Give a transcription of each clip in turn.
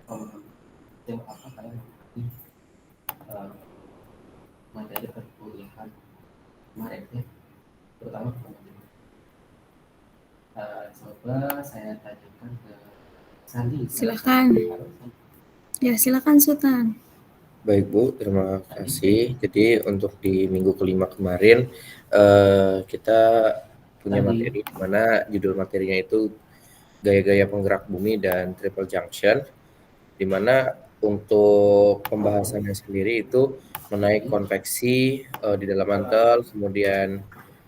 Tema apa kalian uh, materi perkuliahan kemarin ya, terutama coba saya tanyakan ke Sandi. Silakan. Ya, silakan Sultan. Baik Bu, terima kasih. Jadi untuk di minggu kelima kemarin kita punya materi di mana judul materinya itu gaya-gaya penggerak bumi dan triple junction, di mana untuk pembahasannya sendiri itu menaik konveksi di dalam mantel, kemudian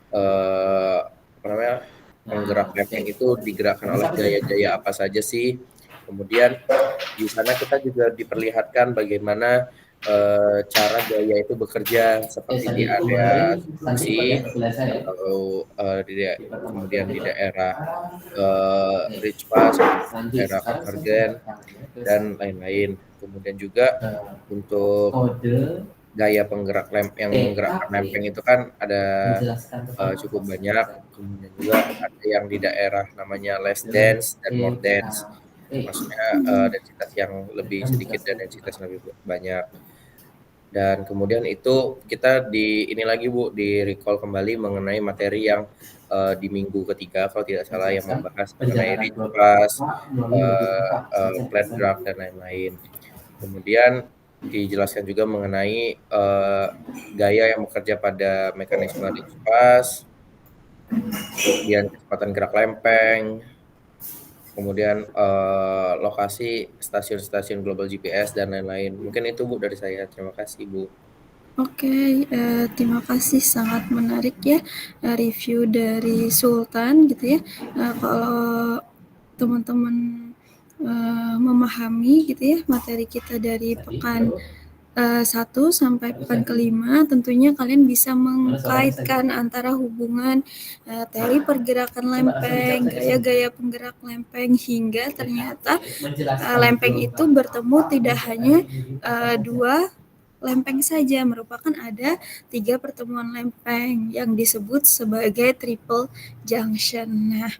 apa namanya, penggerak lempeng itu digerakkan oleh gaya-gaya apa saja sih. Kemudian di sana kita juga diperlihatkan bagaimana cara gaya itu bekerja seperti di area subduksi atau kemudian di daerah ridge pass, daerah convergen dan lain-lain. Kemudian juga untuk gaya penggerak yang menggerakkan lempeng itu kan ada cukup banyak. Kemudian juga ada yang di daerah namanya less dense dan more dense. Maksudnya densitas yang lebih sedikit dan densitas yang lebih banyak. Dan kemudian itu kita ini lagi Bu, di recall kembali mengenai materi yang di minggu ketiga kalau tidak salah, yang membahas mengenai ridge pass, flat drag dan lain-lain. Kemudian dijelaskan juga mengenai gaya yang bekerja pada mekanisme ridge pass, kemudian kecepatan gerak lempeng, kemudian lokasi stasiun-stasiun global GPS dan lain-lain. Mungkin itu Bu dari saya. Terima kasih Bu. Oke, terima kasih, sangat menarik ya review dari Sultan gitu ya. Kalau teman-teman memahami gitu ya materi kita dari pekan 1 sampai pekan kelima, tentunya kalian bisa mengkaitkan antara hubungan teori pergerakan lempeng, gaya-gaya penggerak lempeng, hingga ternyata lempeng itu bertemu tidak hanya dua lempeng saja, merupakan ada 3 pertemuan lempeng yang disebut sebagai triple junction. Nah,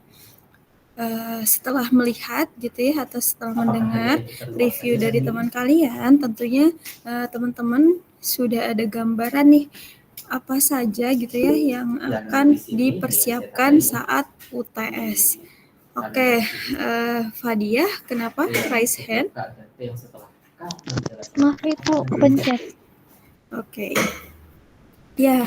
setelah melihat gitu ya atau setelah mendengar review dari teman kalian, tentunya teman-teman sudah ada gambaran nih apa saja gitu ya yang akan dipersiapkan saat UTS. Oke, Fadia, kenapa raise hand? Maaf itu kepencet. Oke. Ya,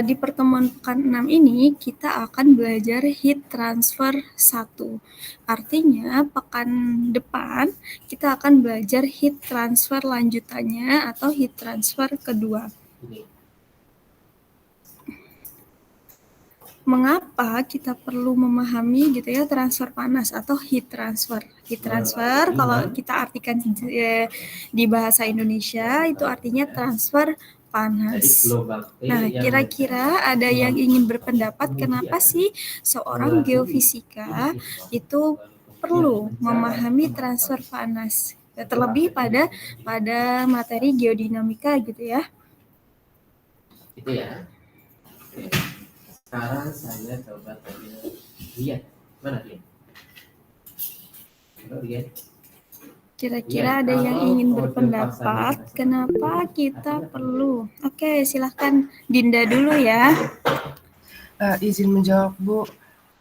di pertemuan pekan 6 ini kita akan belajar heat transfer 1. Artinya pekan depan kita akan belajar heat transfer lanjutannya atau heat transfer kedua. Mengapa kita perlu memahami gitu ya transfer panas atau heat transfer? Heat transfer kalau kita artikan di bahasa Indonesia itu artinya transfer panas. Nah, kira-kira ada yang ingin berpendapat kenapa sih seorang geofisika itu perlu memahami transfer panas? Terlebih pada materi geodinamika gitu ya. Itu ya. Oke. Sekarang saya coba tanya Dian. Mana Dian? Halo Dian. Kira-kira ada yang ingin berpendapat kenapa kita perlu? Oke, silahkan Dinda dulu ya. Izin menjawab Bu.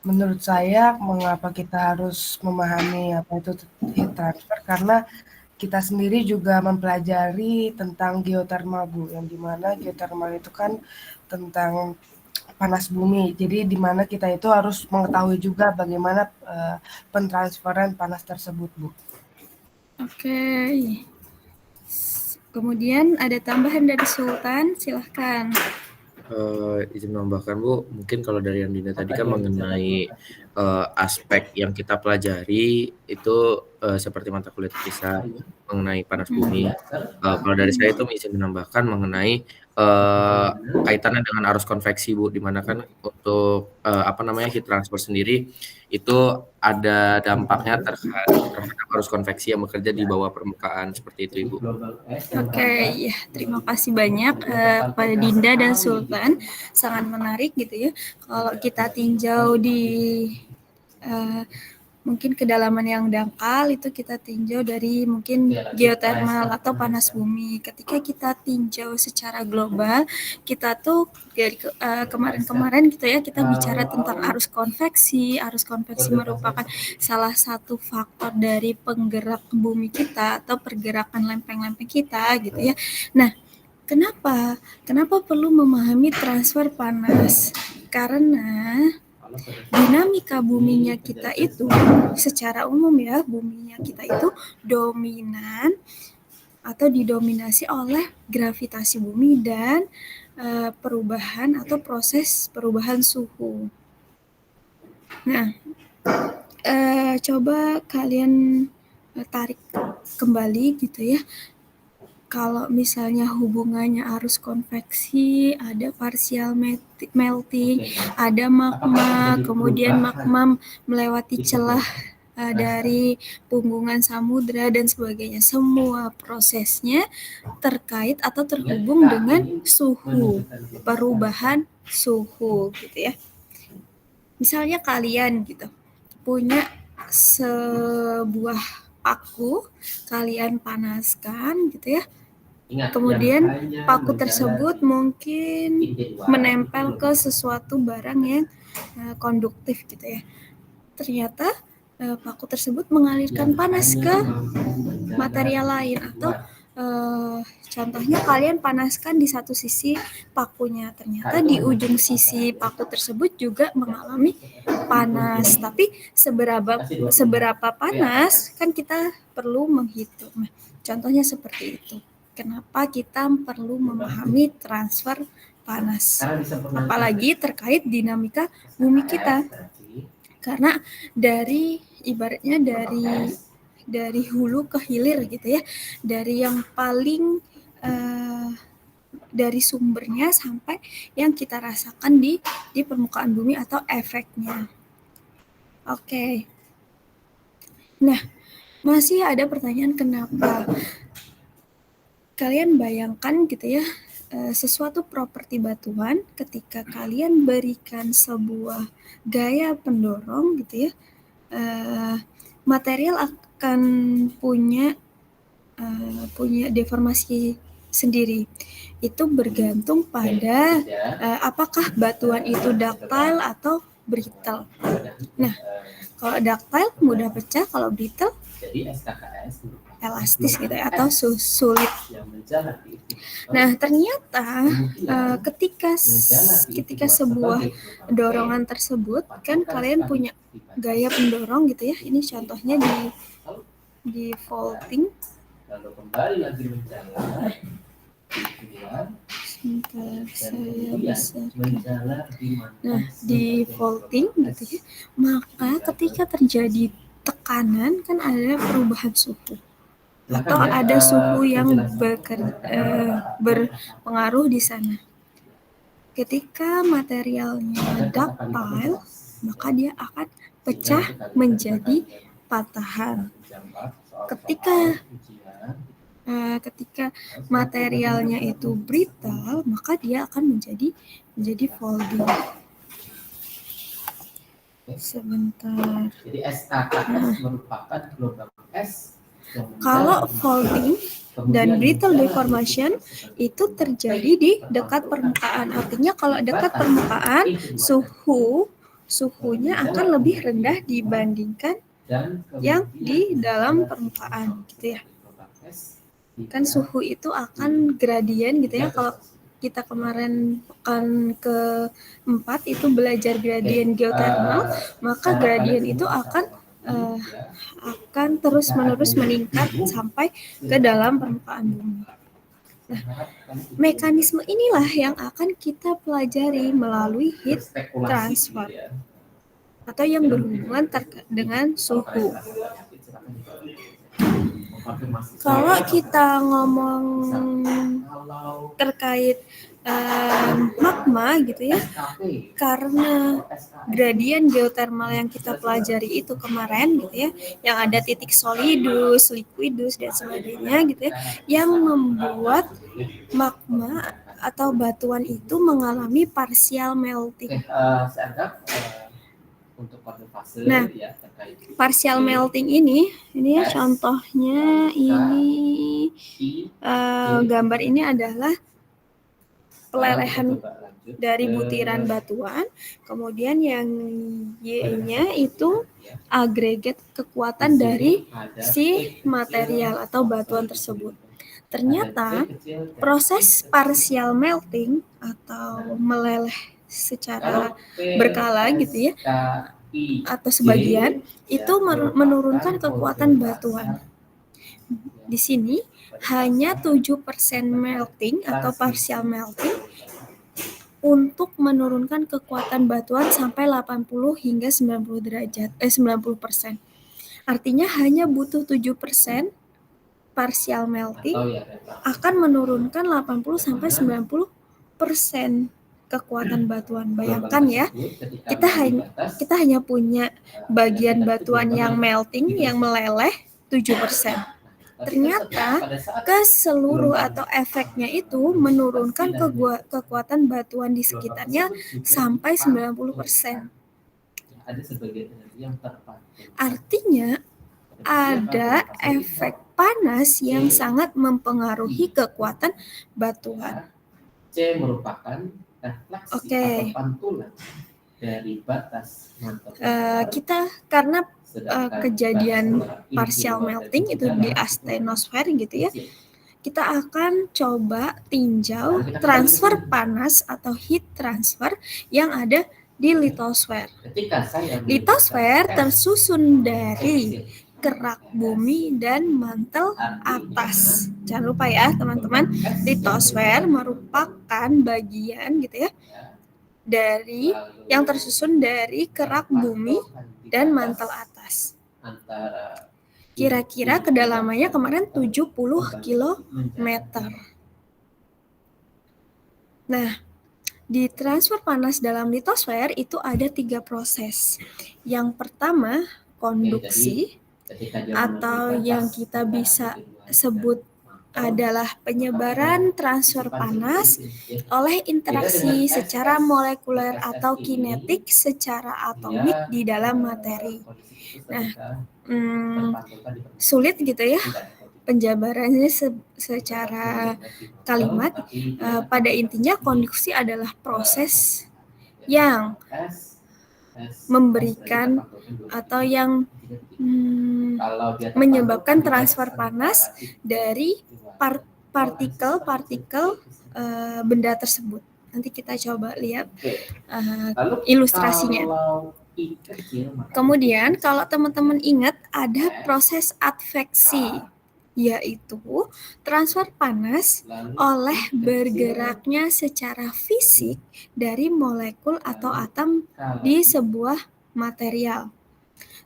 Menurut saya mengapa kita harus memahami apa itu heat transfer, karena kita sendiri juga mempelajari tentang geotermal Bu, yang dimana geotermal itu kan tentang panas bumi. Jadi di mana kita itu harus mengetahui juga bagaimana pentransferan panas tersebut Bu. Oke. Kemudian ada tambahan dari Sultan, silahkan. Izin menambahkan Bu, mungkin kalau dari yang Dinda tadi kan mengenai aspek yang kita pelajari itu seperti mata kuliah terpisah mengenai panas bumi. Kalau dari saya itu izin menambahkan mengenai kaitannya dengan arus konveksi Bu, dimana kan untuk heat transfer sendiri itu ada dampaknya terhadap arus konveksi yang bekerja di bawah permukaan, seperti itu Ibu. Oke, ya terima kasih banyak kepada Dinda dan Sultan, sangat menarik gitu ya. Kalau kita tinjau di mungkin kedalaman yang dangkal itu kita tinjau dari mungkin geotermal atau panas bumi. Ketika kita tinjau secara global, kita tuh dari kemarin-kemarin gitu ya, kita bicara tentang arus konveksi. Arus konveksi merupakan salah satu faktor dari penggerak bumi kita atau pergerakan lempeng-lempeng kita gitu ya. Nah, kenapa perlu memahami transfer panas? Karena dinamika buminya kita itu secara umum ya, buminya kita itu dominan atau didominasi oleh gravitasi bumi dan perubahan atau proses perubahan suhu. Nah, coba kalian tarik kembali gitu ya. Kalau misalnya hubungannya arus konveksi, ada partial melting, ada magma, kemudian magma melewati celah dari punggungan samudra dan sebagainya. Semua prosesnya terkait atau terhubung dengan suhu, perubahan suhu gitu ya. Misalnya kalian gitu punya sebuah paku, kalian panaskan gitu ya. Kemudian paku tersebut mungkin menempel ke sesuatu barang yang konduktif gitu ya. Ternyata paku tersebut mengalirkan panas ke material lain atau contohnya kalian panaskan di satu sisi pakunya, ternyata di ujung sisi paku tersebut juga mengalami panas. Tapi seberapa panas kan kita perlu menghitung. Nah, contohnya seperti itu. Kenapa kita perlu memahami transfer panas? Apalagi terkait dinamika bumi kita. Karena ibaratnya dari hulu ke hilir gitu ya. Dari yang paling dari sumbernya sampai yang kita rasakan di permukaan bumi atau efeknya. Oke. Nah, masih ada pertanyaan kenapa? Kalian bayangkan gitu ya, sesuatu properti batuan ketika kalian berikan sebuah gaya pendorong gitu ya, material akan punya deformasi sendiri. Itu bergantung pada apakah batuan itu ductile atau brittle. Nah, kalau ductile mudah pecah, kalau brittle elastis gitu ya, atau sulit. Nah, ternyata ketika sebuah dorongan tersebut kan kalian punya gaya pendorong gitu ya. Ini contohnya di faulting. Lalu kembali lagi menjalar. Sebentar, saya besarkan. Nah, di faulting gitu ya, maka ketika terjadi tekanan kan ada perubahan suhu atau ada suhu yang berpengaruh di sana. Ketika materialnya ductile, maka dia akan pecah menjadi patahan. Ketika materialnya itu brittle, maka dia akan menjadi folding. Sebentar. Jadi SKKS merupakan gelombang es. Kalau folding dan brittle deformation itu terjadi di dekat permukaan. Artinya kalau dekat permukaan suhunya akan lebih rendah dibandingkan yang di dalam permukaan gitu ya. Kan suhu itu akan gradien gitu ya. Kalau kita kemarin pekan ke-4 itu belajar gradien geothermal, maka gradien itu akan terus-menerus meningkat sampai ke dalam permukaan bumi. Nah, mekanisme inilah yang akan kita pelajari melalui heat transfer atau yang berhubungan dengan suhu. Kalau kita ngomong terkait magma gitu ya, karena gradien geothermal yang kita pelajari itu kemarin gitu ya, yang ada titik solidus, liquidus dan sebagainya gitu ya, yang membuat magma atau batuan itu mengalami partial melting. untuk pada fase Nah, ya terkait partial melting ini ya S, contohnya K, ini I, gambar ini adalah sekarang kita pelelehan coba lanjut dari ke butiran batuan, kemudian yang Y-nya itu ya. agregat Di kekuatan sini dari ada si P kecil, material atau batuan sorry, tersebut. ada C Ternyata kecil dan proses I kecil. partial melting atau meleleh Kalau secara P, berkala S, gitu ya, K, I, atau J, sebagian ya, itu merupakan menurunkan kode kekuatan pasar, batuan. ya, Di sini kode hanya pasar 7% melting atau transmisi partial melting untuk menurunkan kekuatan batuan sampai 80 hingga 90 derajat, 90%. Artinya hanya butuh 7% partial melting atau ya refraksi. akan menurunkan 80 sampai 90% kekuatan batuan. Bayangkan ya, kita hanya punya bagian batuan yang melting, yang meleleh 7%. Ternyata keseluruh atau efeknya itu menurunkan kekuatan batuan di sekitarnya sampai 90%. Ada sebagian energi yang terpantul. Artinya ada efek panas yang sangat mempengaruhi kekuatan batuan. C merupakan refleksi atau pantulan dari batas mantel. Kita karena kejadian partial melting itu di astenosfer gitu ya, kita akan coba tinjau transfer panas atau heat transfer yang ada di litosfer. Litosfer tersusun dari kerak bumi dan mantel atas. Jangan lupa ya teman-teman, litosfer merupakan bagian gitu ya dari yang tersusun dari kerak bumi dan mantel atas. Kira-kira kedalamannya kemarin 70 km. Nah, di transfer panas dalam litosfer itu ada 3 proses. Yang pertama, konduksi atau yang kita bisa sebut adalah penyebaran transfer panas oleh interaksi secara molekuler atau kinetik secara atomik di dalam materi. Nah, sulit gitu ya penjabarannya secara kalimat. Pada intinya konduksi adalah proses yang memberikan atau yang menyebabkan transfer panas dari partikel-partikel benda tersebut. Nanti kita coba lihat ilustrasinya. Kemudian kalau teman-teman ingat ada proses adveksi, yaitu transfer panas oleh bergeraknya secara fisik dari molekul atau atom di sebuah material.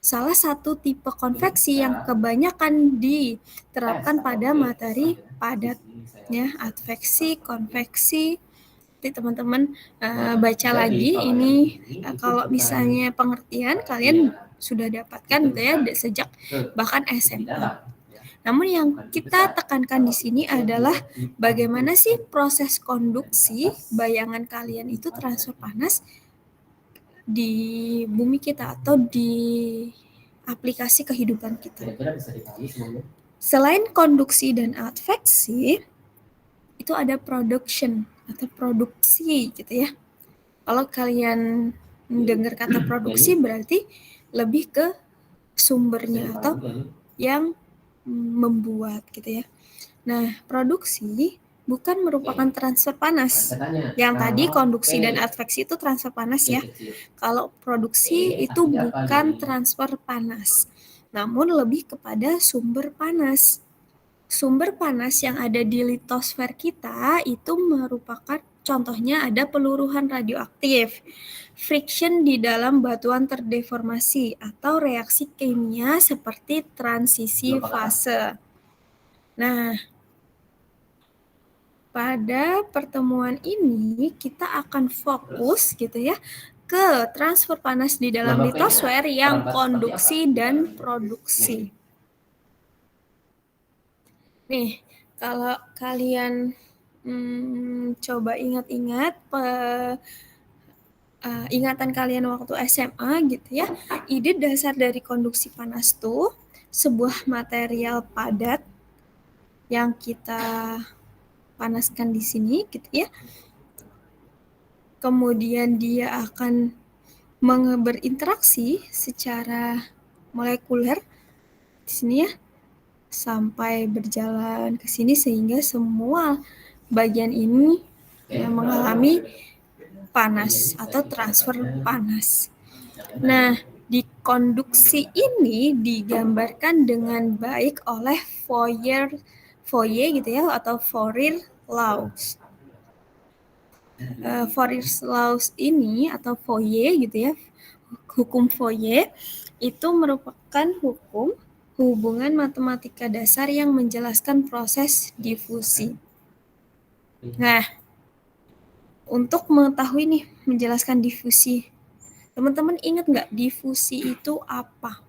Salah satu tipe konveksi yang kebanyakan diterapkan pada materi padat, ya, adveksi, konveksi. Nanti teman-teman baca lagi ini kalau misalnya pengertian kalian sudah dapatkan gitu ya sejak bahkan SMA. Namun yang kita tekankan di sini adalah bagaimana sih proses konduksi bayangan kalian itu transfer panas di bumi kita atau di aplikasi kehidupan kita. Selain konduksi dan adveksi, itu ada production atau produksi gitu ya. Kalau kalian mendengar kata produksi berarti lebih ke sumbernya atau yang membuat gitu ya. Nah, produksi bukan merupakan transfer panas. Yang tadi konduksi dan adveksi itu transfer panas ya. Kalau produksi itu bukan transfer panas, namun lebih kepada sumber panas. Sumber panas yang ada di litosfer kita itu merupakan contohnya ada peluruhan radioaktif, friction di dalam batuan terdeformasi, atau reaksi kimia seperti transisi fase. Nah, pada pertemuan ini kita akan fokus gitu ya ke transfer panas di dalam litosfer yang konduksi dan produksi. Nih, kalau kalian coba ingat-ingat ingatan kalian waktu SMA gitu ya, ide dasar dari konduksi panas tuh sebuah material padat yang kita panaskan di sini gitu ya. Kemudian dia akan berinteraksi secara molekuler di sini ya, sampai berjalan ke sini sehingga semua bagian ini mengalami panas atau transfer panas. Nah, di konduksi ini digambarkan dengan baik oleh Fourier gitu ya, atau Fourier laws. Fourier laws ini atau Fourier gitu ya, hukum Fourier itu merupakan hukum hubungan matematika dasar yang menjelaskan proses difusi. Nah, untuk mengetahui nih menjelaskan difusi, teman-teman ingat nggak difusi itu apa?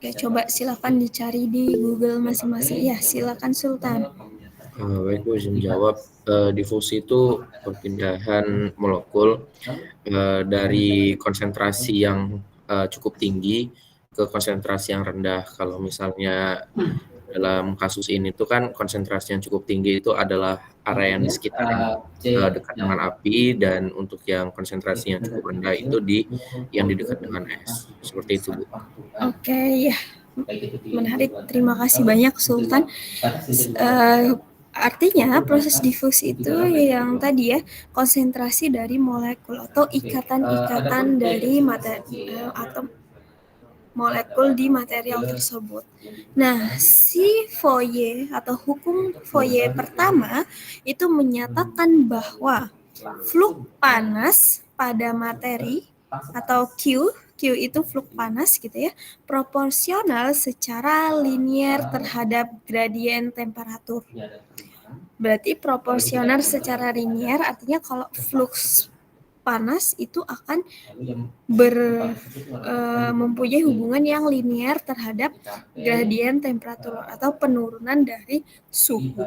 Oke, coba silakan dicari di Google masing-masing. Ya, silakan Sultan. Baik, Bu, izin jawab. Difusi itu perpindahan molekul dari konsentrasi yang cukup tinggi ke konsentrasi yang rendah. Kalau misalnya dalam kasus ini tuh kan konsentrasi yang cukup tinggi itu adalah area yang di sekitar dekat dengan api, dan untuk yang konsentrasi yang cukup rendah itu yang di dekat dengan es. Seperti itu, Bu. Oke, ya. Menarik. Terima kasih banyak Sultan. Artinya proses difusi itu yang tadi ya, konsentrasi dari molekul atau ikatan-ikatan dari materi atau molekul di material tersebut. Nah, si Fourier atau hukum Fourier pertama itu menyatakan bahwa flux panas pada materi atau Q itu flux panas gitu ya, proporsional secara linear terhadap gradien temperatur. Berarti proporsional secara linear artinya kalau flux panas itu akan mempunyai hubungan yang linear terhadap gradien temperatur atau penurunan dari suhu.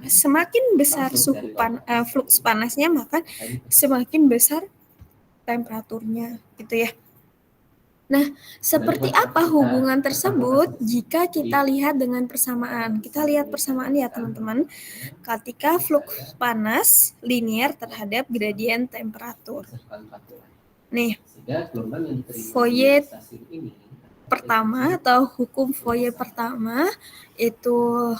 Semakin besar flux panasnya, maka semakin besar temperaturnya gitu ya. Nah, seperti apa hubungan tersebut jika kita lihat dengan persamaan? Kita lihat persamaan ya teman-teman. Ketika flux panas linear terhadap gradien temperatur. Nih, Fourier pertama atau hukum Fourier pertama itu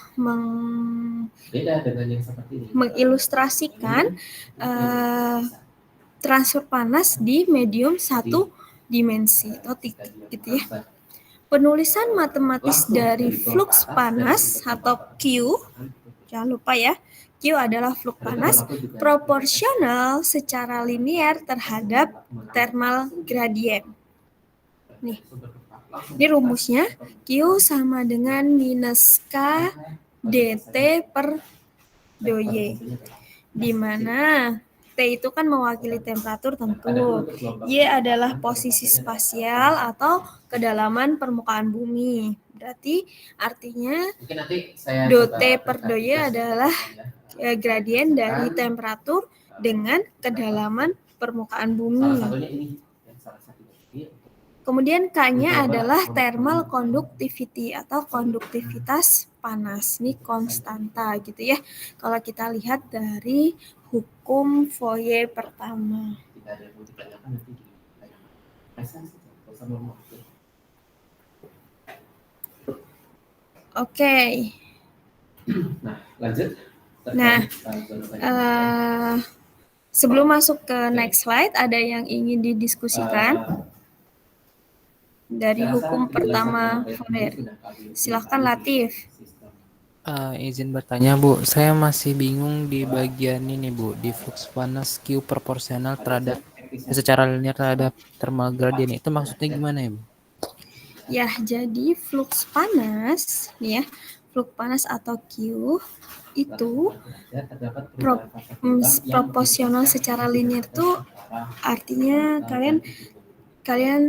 mengilustrasikan transfer panas di medium satu dimensi atau titik gitu ya. Penulisan matematis dari flux panas atau Q, jangan lupa ya, Q adalah flux panas proporsional secara linear terhadap thermal gradient. Nih, ini rumusnya, Q sama dengan minus K dt per dou, di mana T itu kan mewakili temperatur tentu, Y adalah posisi spasial atau kedalaman permukaan bumi. Berarti artinya dou T per dou Y adalah gradien dari temperatur dengan kedalaman permukaan bumi. Kemudian K-nya adalah thermal conductivity atau konduktivitas panas. Ini konstanta gitu ya. Kalau kita lihat dari hukum Fourier pertama. Oke. Nah, lanjut. Nah, sebelum masuk ke next slide, ada yang ingin didiskusikan dari hukum pertama Fourier. Silahkan Latif. Izin bertanya Bu, saya masih bingung di bagian ini Bu, di flux panas Q proporsional terhadap secara linear terhadap thermal gradient, itu maksudnya gimana ya Bu? Ya, jadi flux panas nih ya, flux panas atau Q itu proporsional secara linear tuh artinya kalian kalian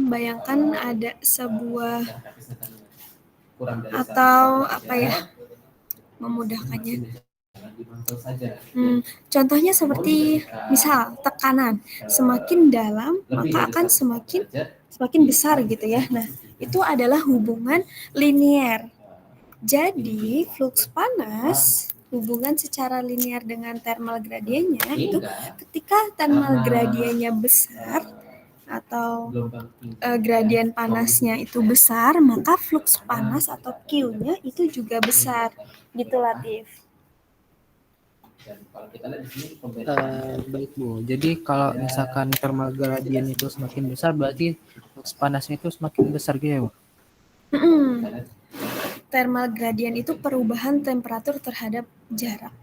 bayangkan ada sebuah atau apa ya, memudahkannya. Contohnya seperti misal tekanan semakin dalam maka akan semakin besar gitu ya. Nah, itu adalah hubungan linear. Jadi flux panas hubungan secara linear dengan thermal gradiennya itu ketika thermal gradiennya besar atau gradien panasnya itu besar, maka flux panas atau Q-nya itu juga besar. Gitu, Latif. Baik Bu, jadi kalau misalkan thermal gradient itu semakin besar, berarti flux panasnya itu semakin besar gitu ya Bu? Thermal gradient itu perubahan temperatur terhadap jarak.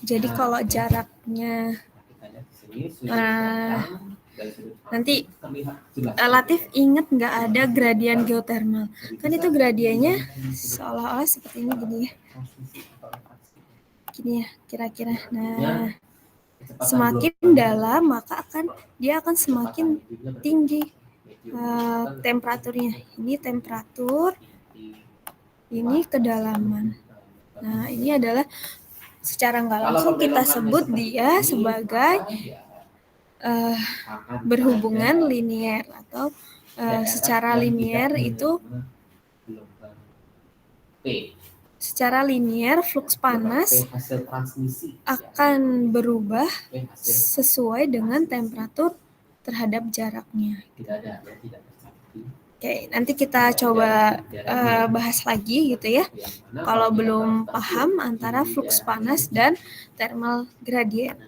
Jadi kalau jaraknya nanti Latif ingat nggak ada gradien geothermal? Kan itu gradiennya seolah-olah seperti ini gini ya. Gini ya kira-kira. Nah, semakin dalam maka dia akan semakin tinggi temperaturnya. Ini temperatur, ini kedalaman. Nah, ini adalah secara nggak langsung kita sebut dia sebagai berhubungan linear atau secara linear itu secara linear flux panas akan berubah sesuai dengan temperatur terhadap jaraknya. Oke, nanti kita coba bahas lagi gitu ya. Kalau belum paham antara flux panas dan thermal gradient.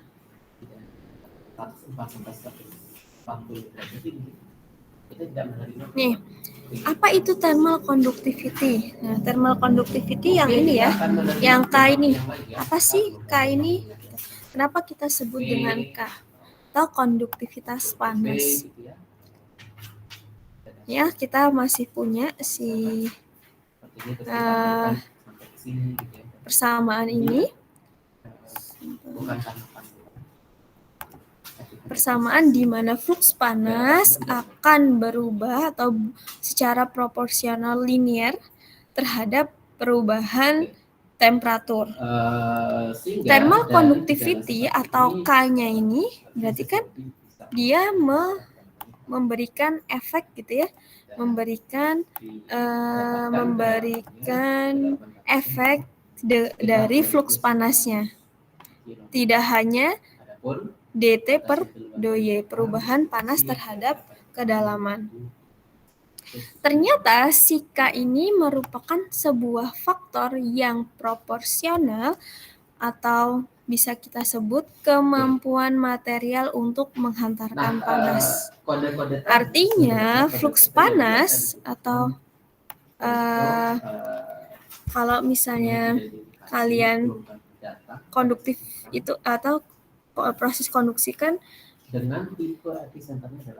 Nih, apa itu thermal conductivity? Nah, thermal conductivity yang ini ya, yang K ini. Apa sih K ini? Kenapa kita sebut dengan K? Atau konduktivitas panas. Ya, kita masih punya si persamaan ini. Persamaan di mana flux panas akan berubah atau secara proporsional linear terhadap perubahan temperatur. Thermal conductivity atau K-nya ini berarti kan dia memberikan efek gitu ya, memberikan efek dari flux panasnya. Tidak hanya dt per dy, perubahan panas terhadap kedalaman. Ternyata si K ini merupakan sebuah faktor yang proporsional atau bisa kita sebut kemampuan material untuk menghantarkan panas. Artinya flux panas atau kalau misalnya kalian konduktif itu atau proses konduksi kan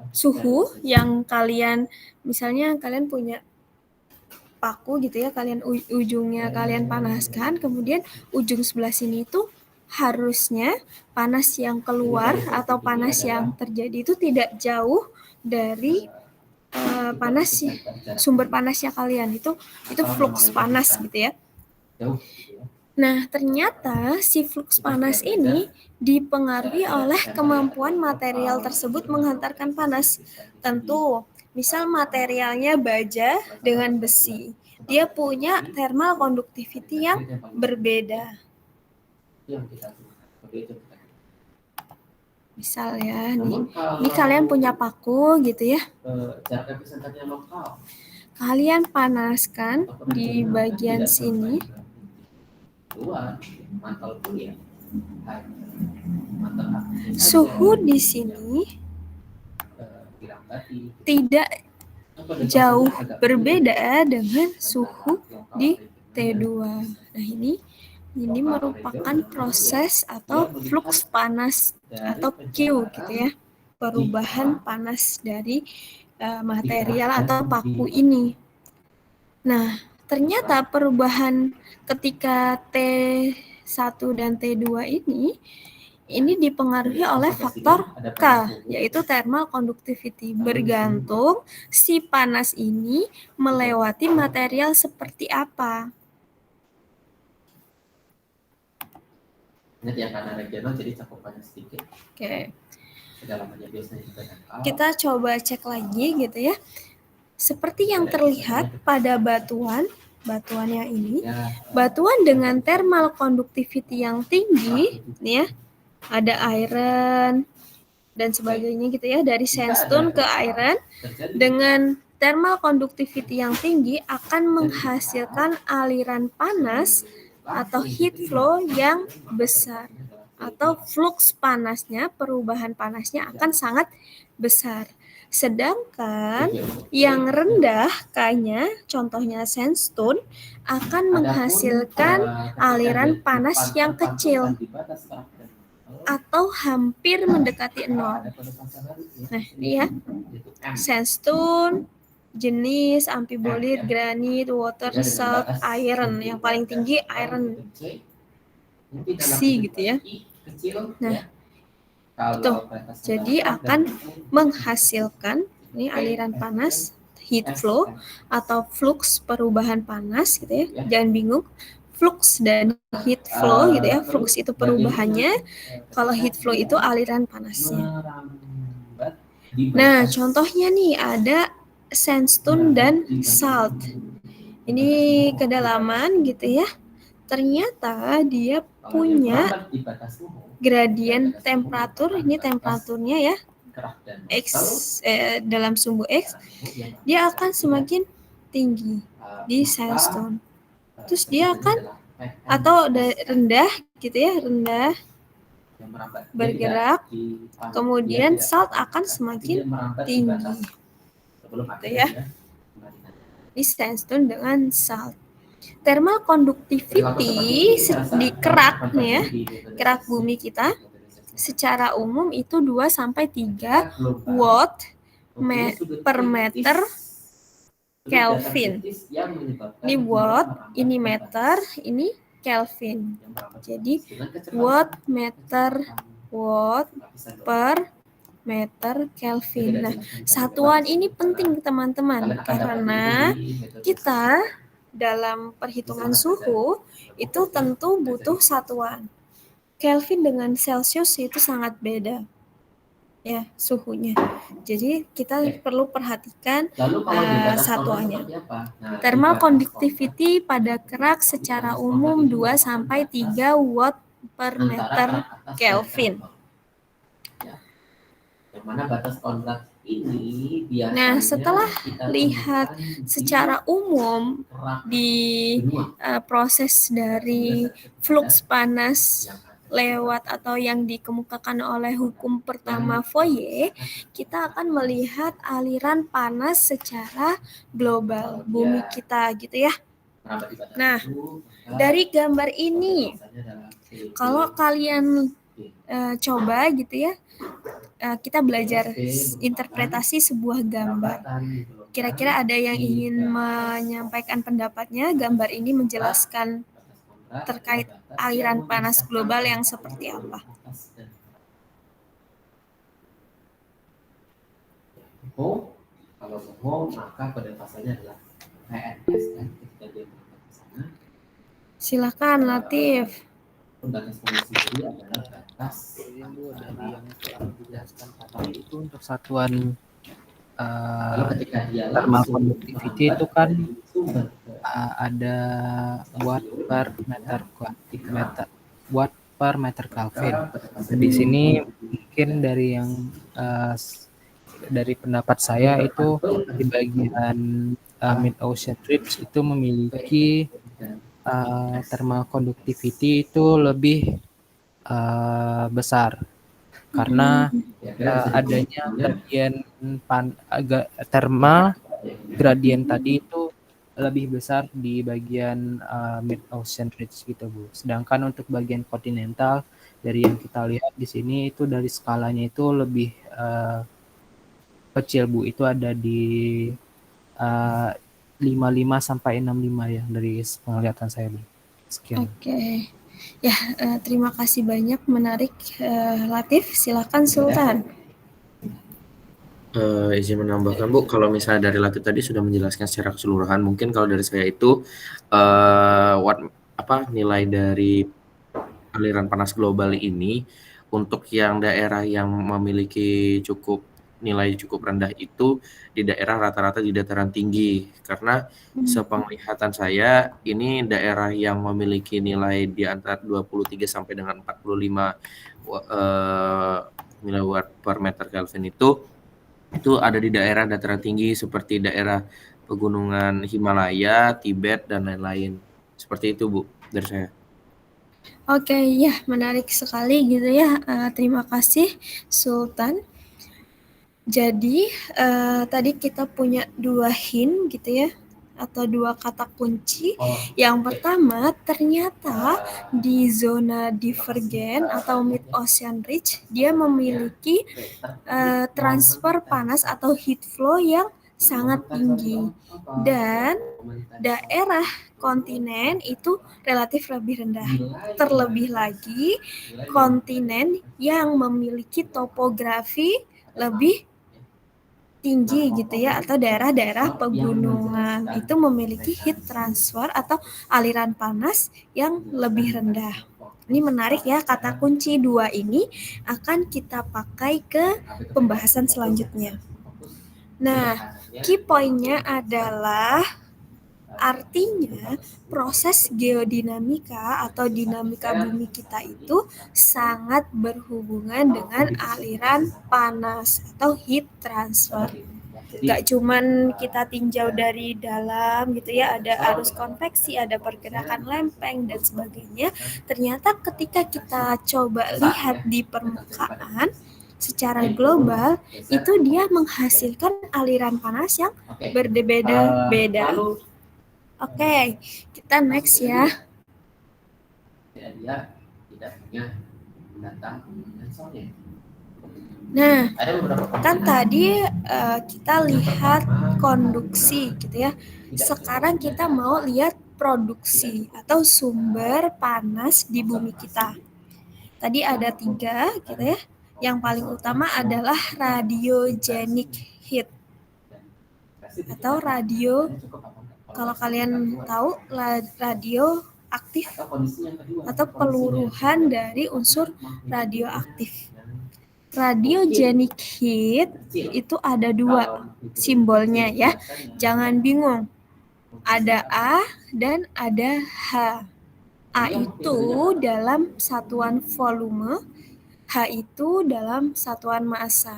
suhu yang kalian misalnya kalian punya paku gitu ya, kalian ujungnya kalian panaskan, kemudian ujung sebelah sini itu harusnya panas yang keluar atau panas yang terjadi itu tidak jauh dari sumber panasnya kalian, itu flux panas gitu ya. Nah, ternyata si flux panas ini dipengaruhi oleh kemampuan material tersebut menghantarkan panas. Tentu, misal materialnya baja dengan besi, dia punya thermal conductivity yang berbeda. Misal ya, ini kalian punya paku gitu ya. Kalian panaskan di bagian sini. Suhu di sini tidak jauh berbeda dengan suhu di T2. Nah, ini merupakan proses atau flux panas atau Q gitu ya. Perubahan panas dari material atau paku ini. Nah, ternyata perubahan ketika T1 dan T2 ini dipengaruhi oleh faktor K, yaitu thermal conductivity. Bergantung si panas ini melewati material seperti apa. Ingat ya, karena regional jadi cakupannya sedikit. Oke, Kedalamannya biasanya juga dangkal. kita coba cek lagi gitu ya. Seperti yang terlihat pada batuan yang ini, Ya, batuan dengan thermal conductivity yang tinggi, nih ya, ada iron dan sebagainya gitu ya, dari sandstone ke iron, dengan thermal conductivity yang tinggi akan menghasilkan aliran panas atau heat flow yang besar, atau flux panasnya, perubahan panasnya akan sangat besar. Sedangkan yang rendah K-nya, contohnya sandstone, akan menghasilkan aliran panas yang kecil atau hampir mendekati nol. Nah, ini ya, sandstone, jenis amfibolit, granit, water, salt, iron. Yang paling tinggi iron C gitu ya. Nah, itu. Jadi akan menghasilkan ini aliran panas, heat flow atau flux perubahan panas gitu ya. Jangan bingung. Flux dan heat flow gitu ya. Flux itu perubahannya, kalau heat flow itu aliran panasnya. Nah, contohnya nih ada sandstone dan salt. Ini kedalaman gitu ya. Ternyata dia punya gradien temperatur, ini temperaturnya ya, X dalam sumbu X, dia akan semakin tinggi di sandstone. Terus dia akan, atau rendah gitu ya, rendah bergerak, kemudian salt akan semakin tinggi. Gitu ya. Di sandstone dengan salt. Thermal conductivity di kerak nih ya, kerak bumi kita secara umum itu 2 sampai 3 watt per meter Kelvin. Ini watt, ini meter, ini Kelvin. Jadi watt per meter Kelvin. Nah, satuan ini penting teman-teman karena kita dalam perhitungan suhu itu tentu butuh satuan. Kelvin dengan Celsius itu sangat beda ya suhunya. Jadi kita perlu perhatikan satuannya. Thermal conductivity pada kerak secara umum 2 sampai 3 watt per meter Kelvin. Nah, setelah lihat secara umum di proses dari flux panas lewat atau yang dikemukakan oleh hukum pertama Fourier, kita akan melihat aliran panas secara global bumi kita gitu ya. Nah, dari gambar ini, kalau kalian coba gitu ya, kita belajar interpretasi sebuah gambar. Kira-kira ada yang ingin menyampaikan pendapatnya? Gambar ini menjelaskan terkait aliran panas global yang seperti apa? Kalau bohong, maka pada pasalnya adalah PNS kan, ketika dia berangkat ke sana. Silakan Latif. Batas polusi diri adalah batas Bu, dari yang telah dijelaskan tadi itu untuk satuan ketika dia thermal conductivity itu kan ada watt per meter kuatik watt per meter Kelvin. Di sini mungkin dari yang dari pendapat saya itu di bagian mid ocean ridge itu memiliki thermal conductivity itu lebih besar karena adanya thermal gradien tadi itu lebih besar di bagian mid ocean ridge gitu Bu. Sedangkan untuk bagian kontinental dari yang kita lihat di sini itu dari skalanya itu lebih kecil Bu. Itu ada di 55 sampai 65 ya dari penglihatan saya Bu. Sekian. Oke. Terima kasih banyak, menarik. Latif, silakan Sultan. Izin menambahkan Bu, kalau misalnya dari Latif tadi sudah menjelaskan secara keseluruhan, mungkin kalau dari saya itu nilai dari aliran panas global ini untuk yang daerah yang memiliki nilai cukup rendah itu di daerah rata-rata di dataran tinggi, karena sepenglihatan saya ini daerah yang memiliki nilai di antara 23 sampai dengan 45 miliwatt per meter Kelvin itu ada di daerah dataran tinggi seperti daerah pegunungan Himalaya, Tibet, dan lain-lain. Seperti itu Bu dari saya. Oke, menarik sekali gitu ya. Terima kasih Sultan. Jadi tadi kita punya 2 hint gitu ya, atau 2 kata kunci. Yang pertama, ternyata di zona divergen atau mid ocean ridge dia memiliki transfer panas atau heat flow yang sangat tinggi, dan daerah kontinen itu relatif lebih rendah. Terlebih lagi, kontinen yang memiliki topografi lebih tinggi gitu ya, atau daerah-daerah pegunungan itu memiliki heat transfer atau aliran panas yang lebih rendah. Ini menarik ya, kata kunci 2 ini akan kita pakai ke pembahasan selanjutnya. Nah, key point-nya adalah artinya proses geodinamika atau dinamika bumi kita itu sangat berhubungan dengan aliran panas atau heat transfer. Gak cuman kita tinjau dari dalam gitu ya, ada arus konveksi, ada pergerakan lempeng dan sebagainya. Ternyata ketika kita coba lihat di permukaan secara global, itu dia menghasilkan aliran panas yang berbeda-beda. Oke, kita next ya. Dia tidak punya data sensornya. Nah, kan tadi kita lihat konduksi gitu ya. Sekarang kita mau lihat produksi atau sumber panas di bumi kita. Tadi ada 3 gitu ya. Yang paling utama adalah radiogenic heat atau radio. Kalau kalian tahu, radio aktif atau peluruhan dari unsur radioaktif. Radiogenic heat itu ada 2 simbolnya ya. Jangan bingung. Ada A dan ada H. A itu dalam satuan volume, H itu dalam satuan massa.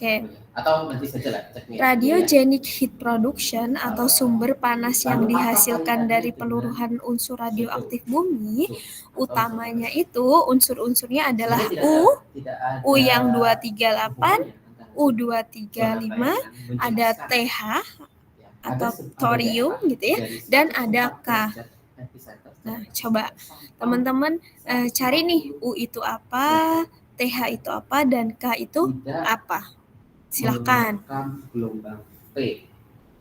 Oke. Radiogenic heat production atau sumber panas yang dihasilkan dari peluruhan unsur radioaktif bumi, utamanya itu unsur-unsurnya adalah U yang 238, U235, ada TH atau thorium gitu ya, dan ada K. Nah, coba teman-teman cari nih, U itu apa, TH itu apa, dan K itu apa. Silakan. Gelombang P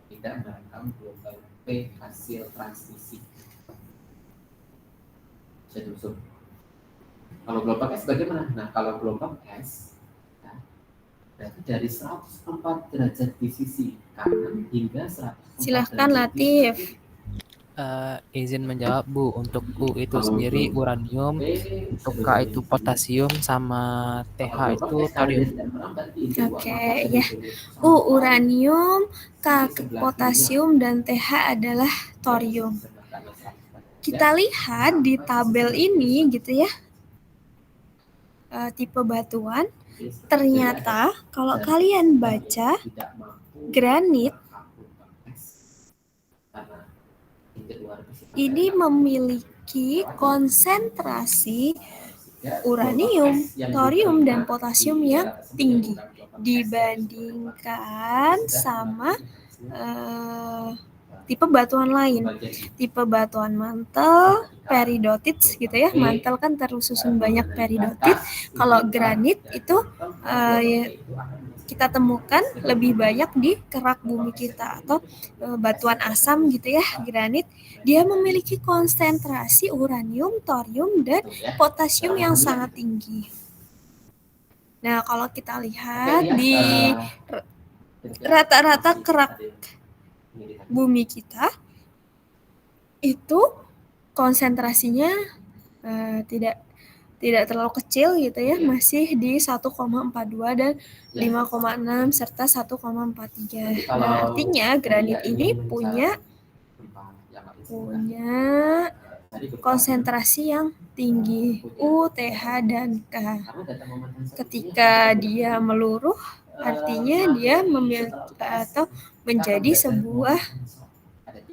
tidak merekam gelombang P hasil transmisi. Saya telusur. Kalau gelombang S bagaimana? Nah, kalau gelombang S berarti dari 104 derajat di sisi kanan hingga 104 Silakan Latif. Izin menjawab Bu, untuk U itu sendiri uranium, untuk K itu potasium, sama TH itu thorium. Oke ya, U uranium, K potasium, dan TH adalah thorium. Kita lihat di tabel ini gitu ya, tipe batuan. Ternyata kalau kalian baca, granit ini memiliki konsentrasi uranium, thorium, dan potasium yang tinggi dibandingkan sama tipe batuan lain. Tipe batuan mantel, peridotit gitu ya. Mantel kan tersusun banyak peridotit. Kalau granit itu kita temukan lebih banyak di kerak bumi kita atau batuan asam gitu ya, granit. Dia memiliki konsentrasi uranium, thorium, dan potasium yang sangat tinggi. Nah, kalau kita lihat di rata-rata kerak bumi kita itu konsentrasinya tidak terlalu kecil gitu ya, masih di 1,42 dan 5,6 serta 1,43. Nah, artinya granit ini punya konsentrasi yang tinggi U, TH, dan K. Ketika dia meluruh, artinya dia memiliki atau menjadi sebuah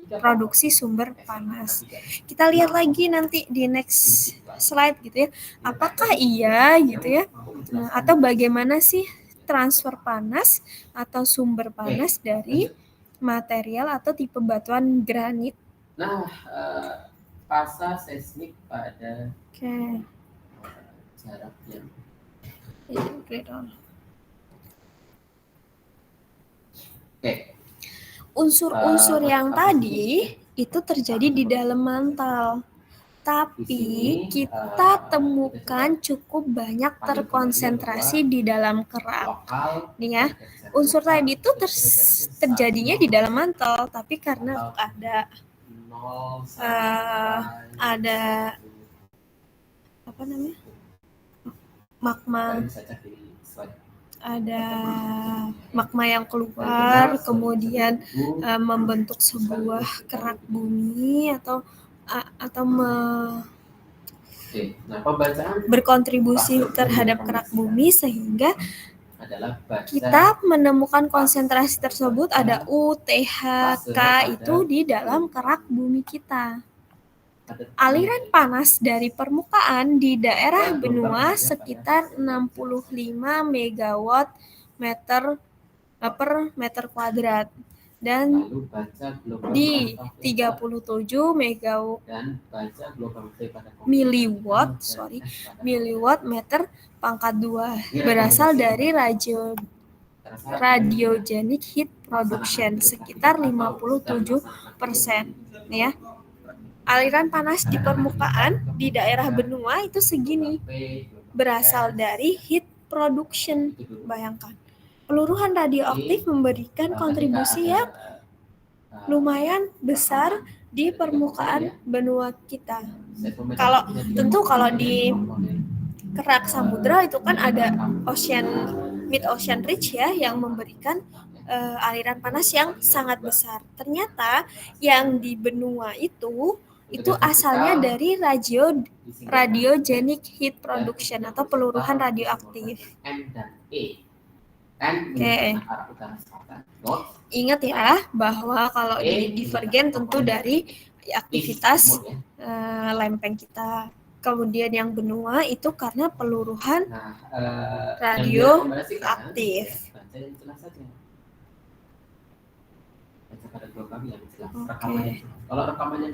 produksi sumber panas. Kita lihat lagi nanti di next slide gitu ya. Apakah iya gitu ya? Atau bagaimana sih transfer panas atau sumber panas dari material atau tipe batuan granit? Nah, fasa seismik pada jarak yang unsur-unsur yang tadi itu terjadi di dalam mantel, tapi kita temukan cukup banyak terkonsentrasi di dalam kerak. Nih ya, unsur tadi itu terjadinya di dalam mantel, tapi karena ada apa namanya, magma yang keluar, kemudian membentuk sebuah kerak bumi atau berkontribusi terhadap kerak bumi, sehingga kita menemukan konsentrasi tersebut ada U, TH, K itu di dalam kerak bumi kita. Aliran panas dari permukaan di daerah benua sekitar 65 megawatt per meter kuadrat dan di 37 miliwatt meter pangkat 2 berasal dari radiogenic heat production sekitar 57%. Ya. Aliran panas di permukaan di daerah benua itu segini, berasal dari heat production. Bayangkan, peluruhan radioaktif memberikan kontribusi yang lumayan besar di permukaan benua kita. Kalau di kerak samudra itu kan ada mid ocean ridge ya, yang memberikan aliran panas yang sangat besar. Ternyata yang di benua itu asalnya dari radiogenic heat production atau peluruhan radioaktif. Ingat ya bahwa kalau di divergen tentu dari aktivitas lempeng kita. Kemudian yang benua itu karena peluruhan radioaktif.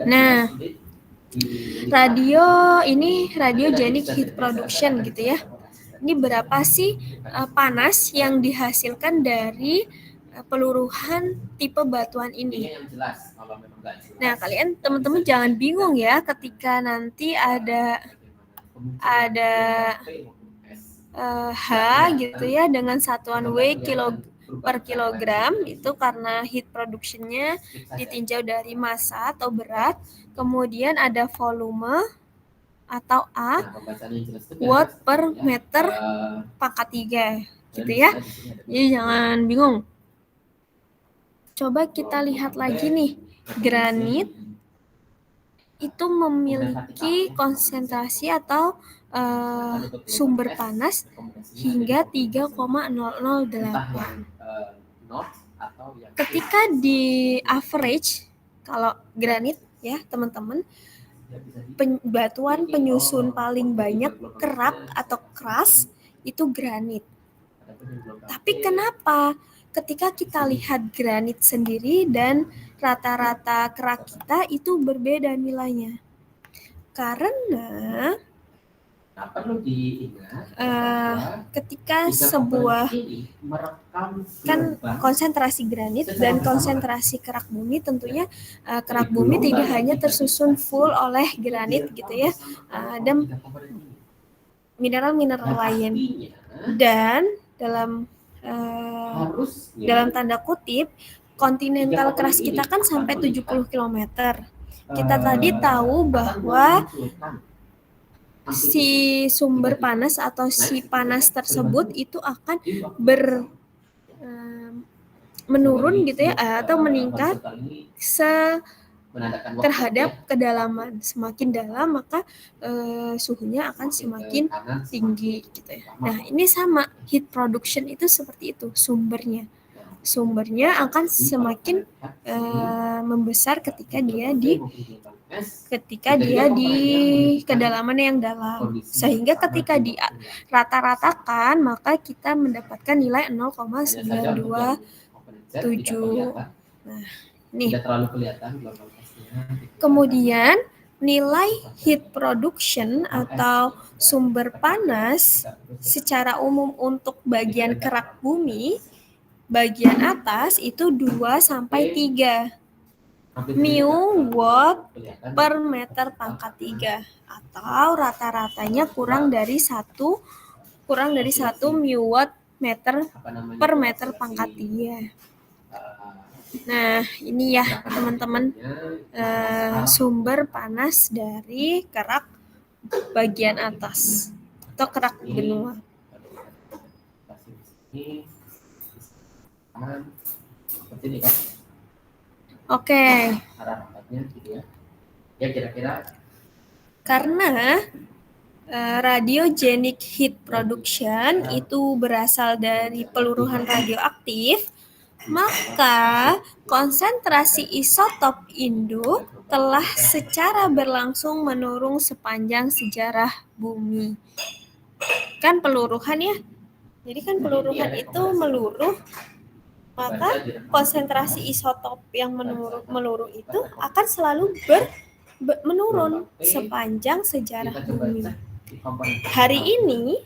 Nah, radiogenic heat production gitu ya. Ini berapa sih panas yang dihasilkan dari peluruhan tipe batuan ini? Nah, kalian teman-teman jangan bingung ya ketika nanti ada H gitu ya dengan satuan W per kilogram, itu karena heat production-nya ditinjau dari massa atau berat, kemudian ada volume atau A, watt per meter pangkat 3 gitu ya. Jadi jangan bingung. Coba kita lihat lagi nih, granit itu memiliki konsentrasi atau sumber panas hingga 3,008. Ketika di average, kalau granit ya teman-teman, batuan penyusun paling banyak kerak atau keras itu granit. Tapi kenapa ketika kita lihat granit sendiri dan rata-rata kerak kita itu berbeda nilainya? Karena Nah, perlu diingat Eh, ketika tiga sebuah komponen ini merekam kan gelombang konsentrasi granit secara dan bersamaan. konsentrasi kerak bumi, tentunya kerak Jadi, bumi gelombang tidak hanya yang tersusun terintegrasi full oleh itu granit direkam gitu ya, bersamaan oleh dan tiga komponen ini. mineral-mineral Dan lain. artinya Dan dalam harusnya dalam tanda kutip, kontinental tiga keras komponen kita ini kan akan sampai melihat, 70 km. Kita tadi tahu akan bahwa memunculkan si amplitude sumber tiba-tiba panas atau naik si sedikit panas banyak, tersebut berbentuk itu akan di waktu ber yang sama. menurun Jadi, gitu ya, atau meningkat horizontal ini menandakan waktu terhadap ya. kedalaman. Semakin dalam maka suhunya akan semakin kanan, tinggi semakin gitu ya. lama. Nah, ini sama, heat production itu seperti itu sumbernya. Sumbernya akan semakin membesar ketika dia di kedalaman yang dalam. Sehingga ketika dirata-ratakan maka kita mendapatkan nilai 0,927. Nah, ini. Tidak terlalu kelihatan gelombang esnya. Kemudian nilai heat production atau sumber panas secara umum untuk bagian kerak bumi bagian atas itu 2 sampai 3 mu watt per meter pangkat 3 atau rata-ratanya kurang dari 1 mu watt per meter pangkat 3. Nah, ini ya teman-teman sumber panas dari kerak bagian atas atau kerak benua. Seperti ini kan? Oke. Arah rapatnya gitu ya. Ya kira-kira karena radiogenic heat production itu berasal dari peluruhan radioaktif, maka konsentrasi isotop induk telah secara berlangsung menurun sepanjang sejarah bumi. Kan peluruhan ya, jadi kan peluruhan itu meluruh, maka konsentrasi isotop yang meluruh itu akan selalu menurun sepanjang sejarah bumi. Hari ini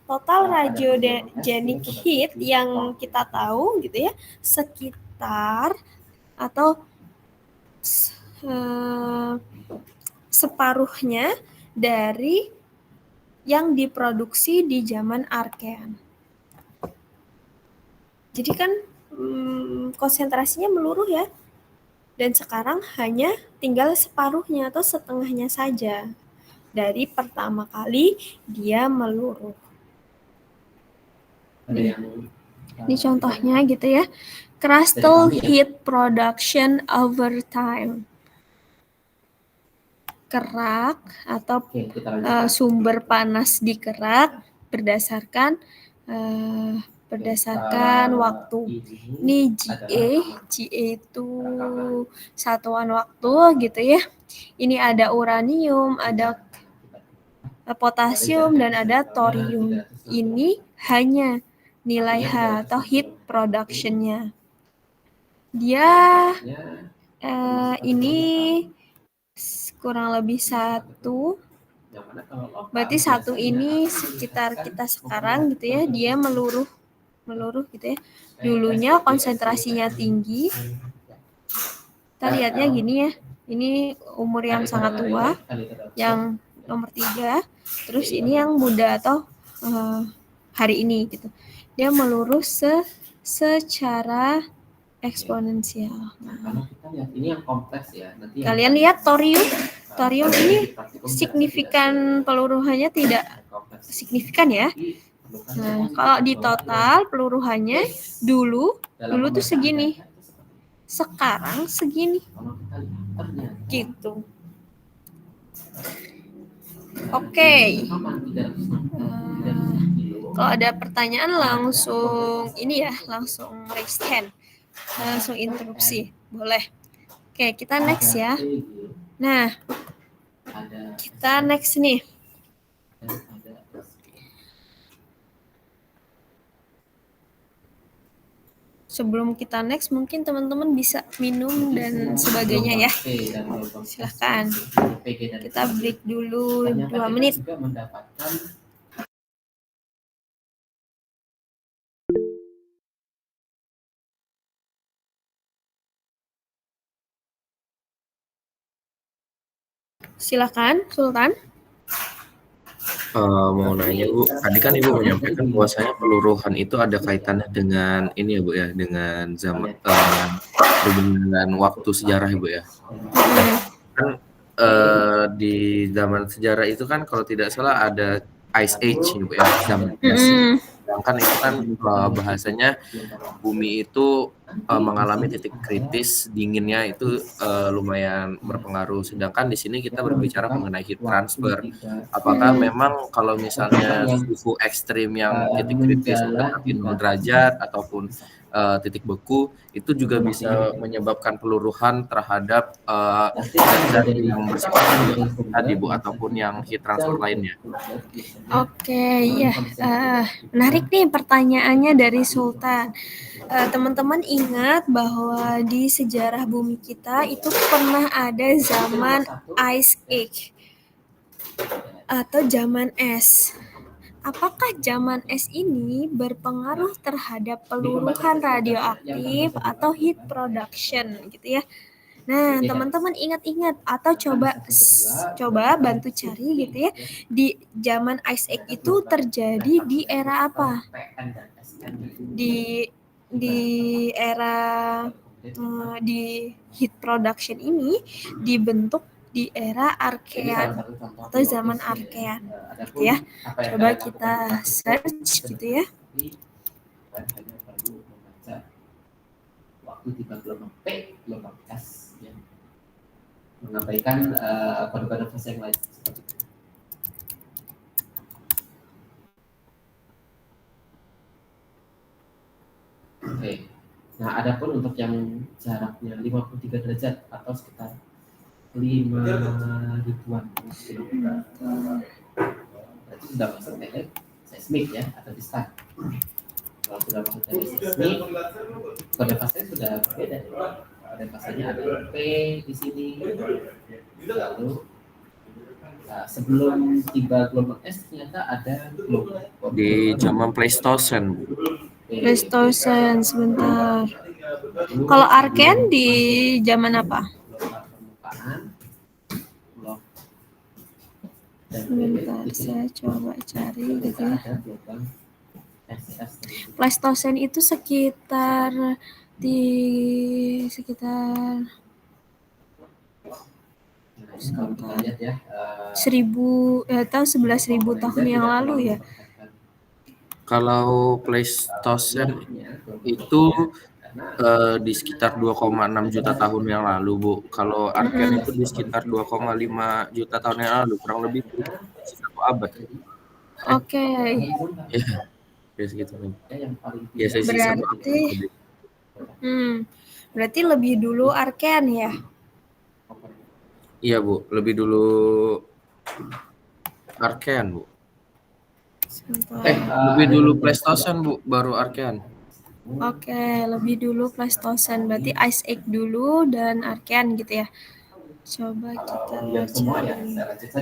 total radiogenic heat yang kita tahu gitu ya sekitar atau separuhnya dari yang diproduksi di zaman Archean. Jadi kan konsentrasinya meluruh ya. Dan sekarang hanya tinggal separuhnya atau setengahnya saja dari pertama kali dia meluruh. Ini contohnya gitu ya. Crustal heat production over time. Kerak atau sumber panas di kerak berdasarkan waktu. Ini GA itu satuan waktu gitu ya. Ini ada uranium, ada potasium, dan ada thorium. Ini hanya nilai H atau heat production-nya. Dia ini kurang lebih 1. Berarti 1 ini sekitar kita sekarang gitu ya, dia meluruh gitu ya. Dulunya konsentrasinya tinggi. Kita lihatnya gini ya. Ini umur yang sangat tua, yang nomor 3. Terus ini yang muda atau hari ini gitu. Dia meluruh secara eksponensial. Kalau kita lihat ini yang kompleks ya. Nanti kalian lihat thorium ini signifikan peluruhannya tidak signifikan ya. Nah, kalau di total peluruhannya dulu tuh segini. Sekarang segini. Gitu. Oke. Kalau ada pertanyaan langsung raise hand. Langsung interupsi. Boleh. Oke, kita next ya. Nah, kita next nih. sebelum kita next mungkin teman-teman bisa minum dan sebagainya ya. Silahkan. Kita break dulu 2 menit. Juga mendapatkan Silakan, Sultan. Mau nanya Bu, tadi kan Ibu menyampaikan bahwasanya peluruhan itu ada kaitannya dengan ini ya Bu ya, dengan zaman dengan waktu sejarah ya Bu ya. Kan di zaman sejarah itu kan kalau tidak salah ada Ice Age ya Bu ya, zaman es. Sedangkan itu kan bahasanya bumi itu mengalami titik kritis dinginnya itu lumayan berpengaruh. Sedangkan di sini kita berbicara mengenai heat transfer. Apakah memang kalau misalnya suhu ekstrim yang titik kritis mendekati 0 derajat ataupun titik beku itu juga bisa menyebabkan peluruhan terhadap zat yang bersifat tadi Bu ataupun yang heat transfer lainnya. Oke, ya. Menarik nih pertanyaannya dari Sultan. Teman-teman ingat bahwa di sejarah bumi kita itu pernah ada zaman Ice Age atau zaman es. Apakah zaman es ini berpengaruh terhadap peluruhan radioaktif atau heat production gitu ya? Nah, teman-teman ingat-ingat atau coba bantu cari gitu ya. Di zaman Ice Age itu terjadi di era apa? Di era di heat production ini dibentuk di era Archean atau zaman Archean gitu ya. Coba kita search gitu ya. Waktu tiba gelombang P, gelombang S ya. Mengabaikan kode-kode fase yang lain seperti itu. Oke. Nah, adapun untuk yang jaraknya 53 derajat atau sekitar 5 ribuan kilometer. Berarti sudah masuk teknik seismik ya atau distan. Kalau sudah masuk teknik seismik, kode fasenya sudah berbeda. Kode fasenya ada P di sini. Lalu sebelum tiba gelombang es ternyata ada gelombang di zaman Pleistocene. Pleistocene sebentar. Kalau Archean di zaman apa? Sebentar, saya coba cari gitu ya. Pleistocene itu sekitar sekitar 11.000 tahun yang lalu ya. Kalau Pleistocene itu di sekitar 2,6 juta tahun yang lalu Bu. Kalau Archean itu di sekitar 2,5 juta tahun yang lalu, kurang lebih 1 abad. Oke. Ya segitu. Berarti lebih dulu Archean ya? Iya Bu, lebih dulu Archean Bu. Lebih dulu Pleistocene Bu, baru Archean. Oke, lebih dulu Pleistocene. Berarti Ice Age dulu dan Archean gitu ya. Coba kita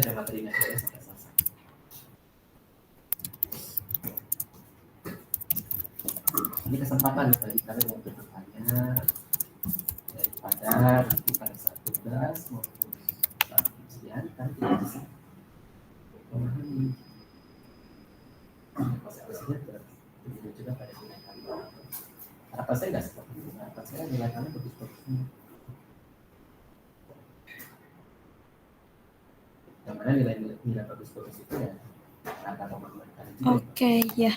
cari. Ini kesempatan bagi kalian yang bertanya daripada nanti pada saat tugas maupun saat ujian kan tidak bisa memahami. Masing-masingnya berbeda juga pada nilai kalian. Harapan saya nggak seperti itu. Harapan saya nilai kalian bagus-bagus semua. Yang mana nilai bagus-bagus itu ya rata kemampuan kalian juga. Oke, ya.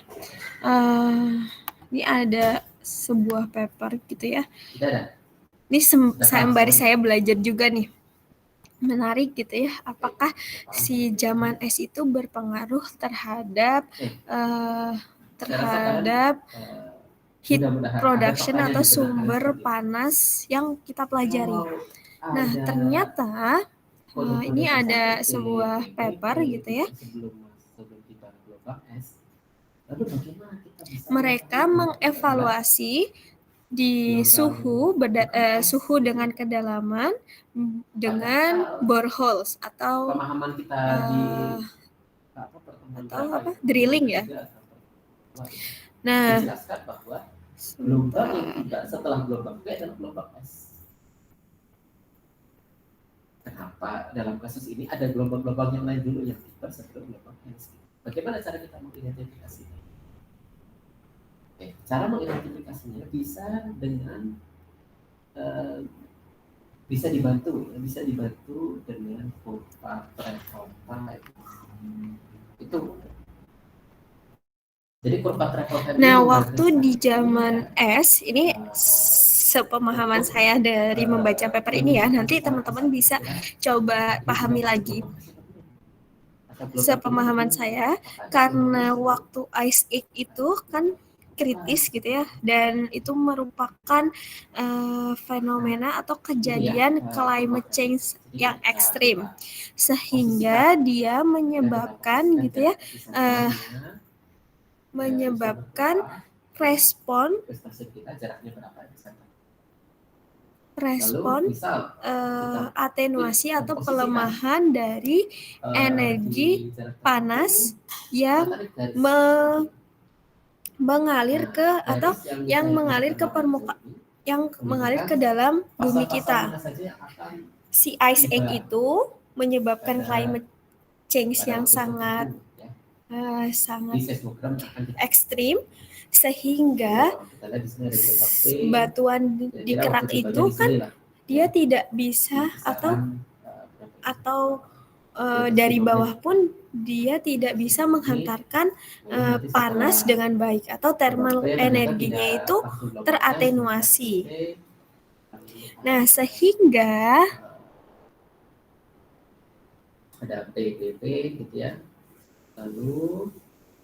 Ini ada sebuah paper gitu ya. Ini sembari saya belajar juga nih. Menarik gitu ya. Apakah si zaman es itu berpengaruh terhadap heat production atau sumber panas yang kita pelajari. Nah, ternyata ini ada sebuah paper gitu ya. Mereka mengevaluasi di suhu dengan kedalaman dengan boreholes atau pemahaman kita di drilling ya. Nah, dijelaskan bahwa gelombang yang tiba setelah gelombang P adalah gelombang S. Kenapa dalam kasus ini ada gelombang-gelombang yang lain dulu yang tiba sebelum gelombang S? Bagaimana cara kita mengidentifikasinya? Cara mengidentifikasinya bisa dengan bisa dibantu dengan kurva Travolta itu. Jadi kurva Travolta. Nah, waktu di zaman S ini sepemahaman saya dari membaca paper ini ya, nanti teman-teman bisa coba pahami lagi. Sepemahaman saya, karena waktu Ice Age itu kan kritis gitu ya, dan itu merupakan fenomena atau kejadian climate change yang ekstrim, sehingga dia menyebabkan gitu ya, menyebabkan respon atenuasi atau pelemahan dari energi panas yang mengalir ke atau yang mengalir ke permukaan, yang mengalir ke dalam bumi kita. Si Ice Age itu menyebabkan climate change yang sangat ekstrim, sehingga batuan di kerak itu kan dia tidak bisa atau dari bawah pun dia tidak bisa menghantarkan panas dengan baik, atau thermal energinya itu teratenuasi. Nah, sehingga ada PPP gitu ya. Lalu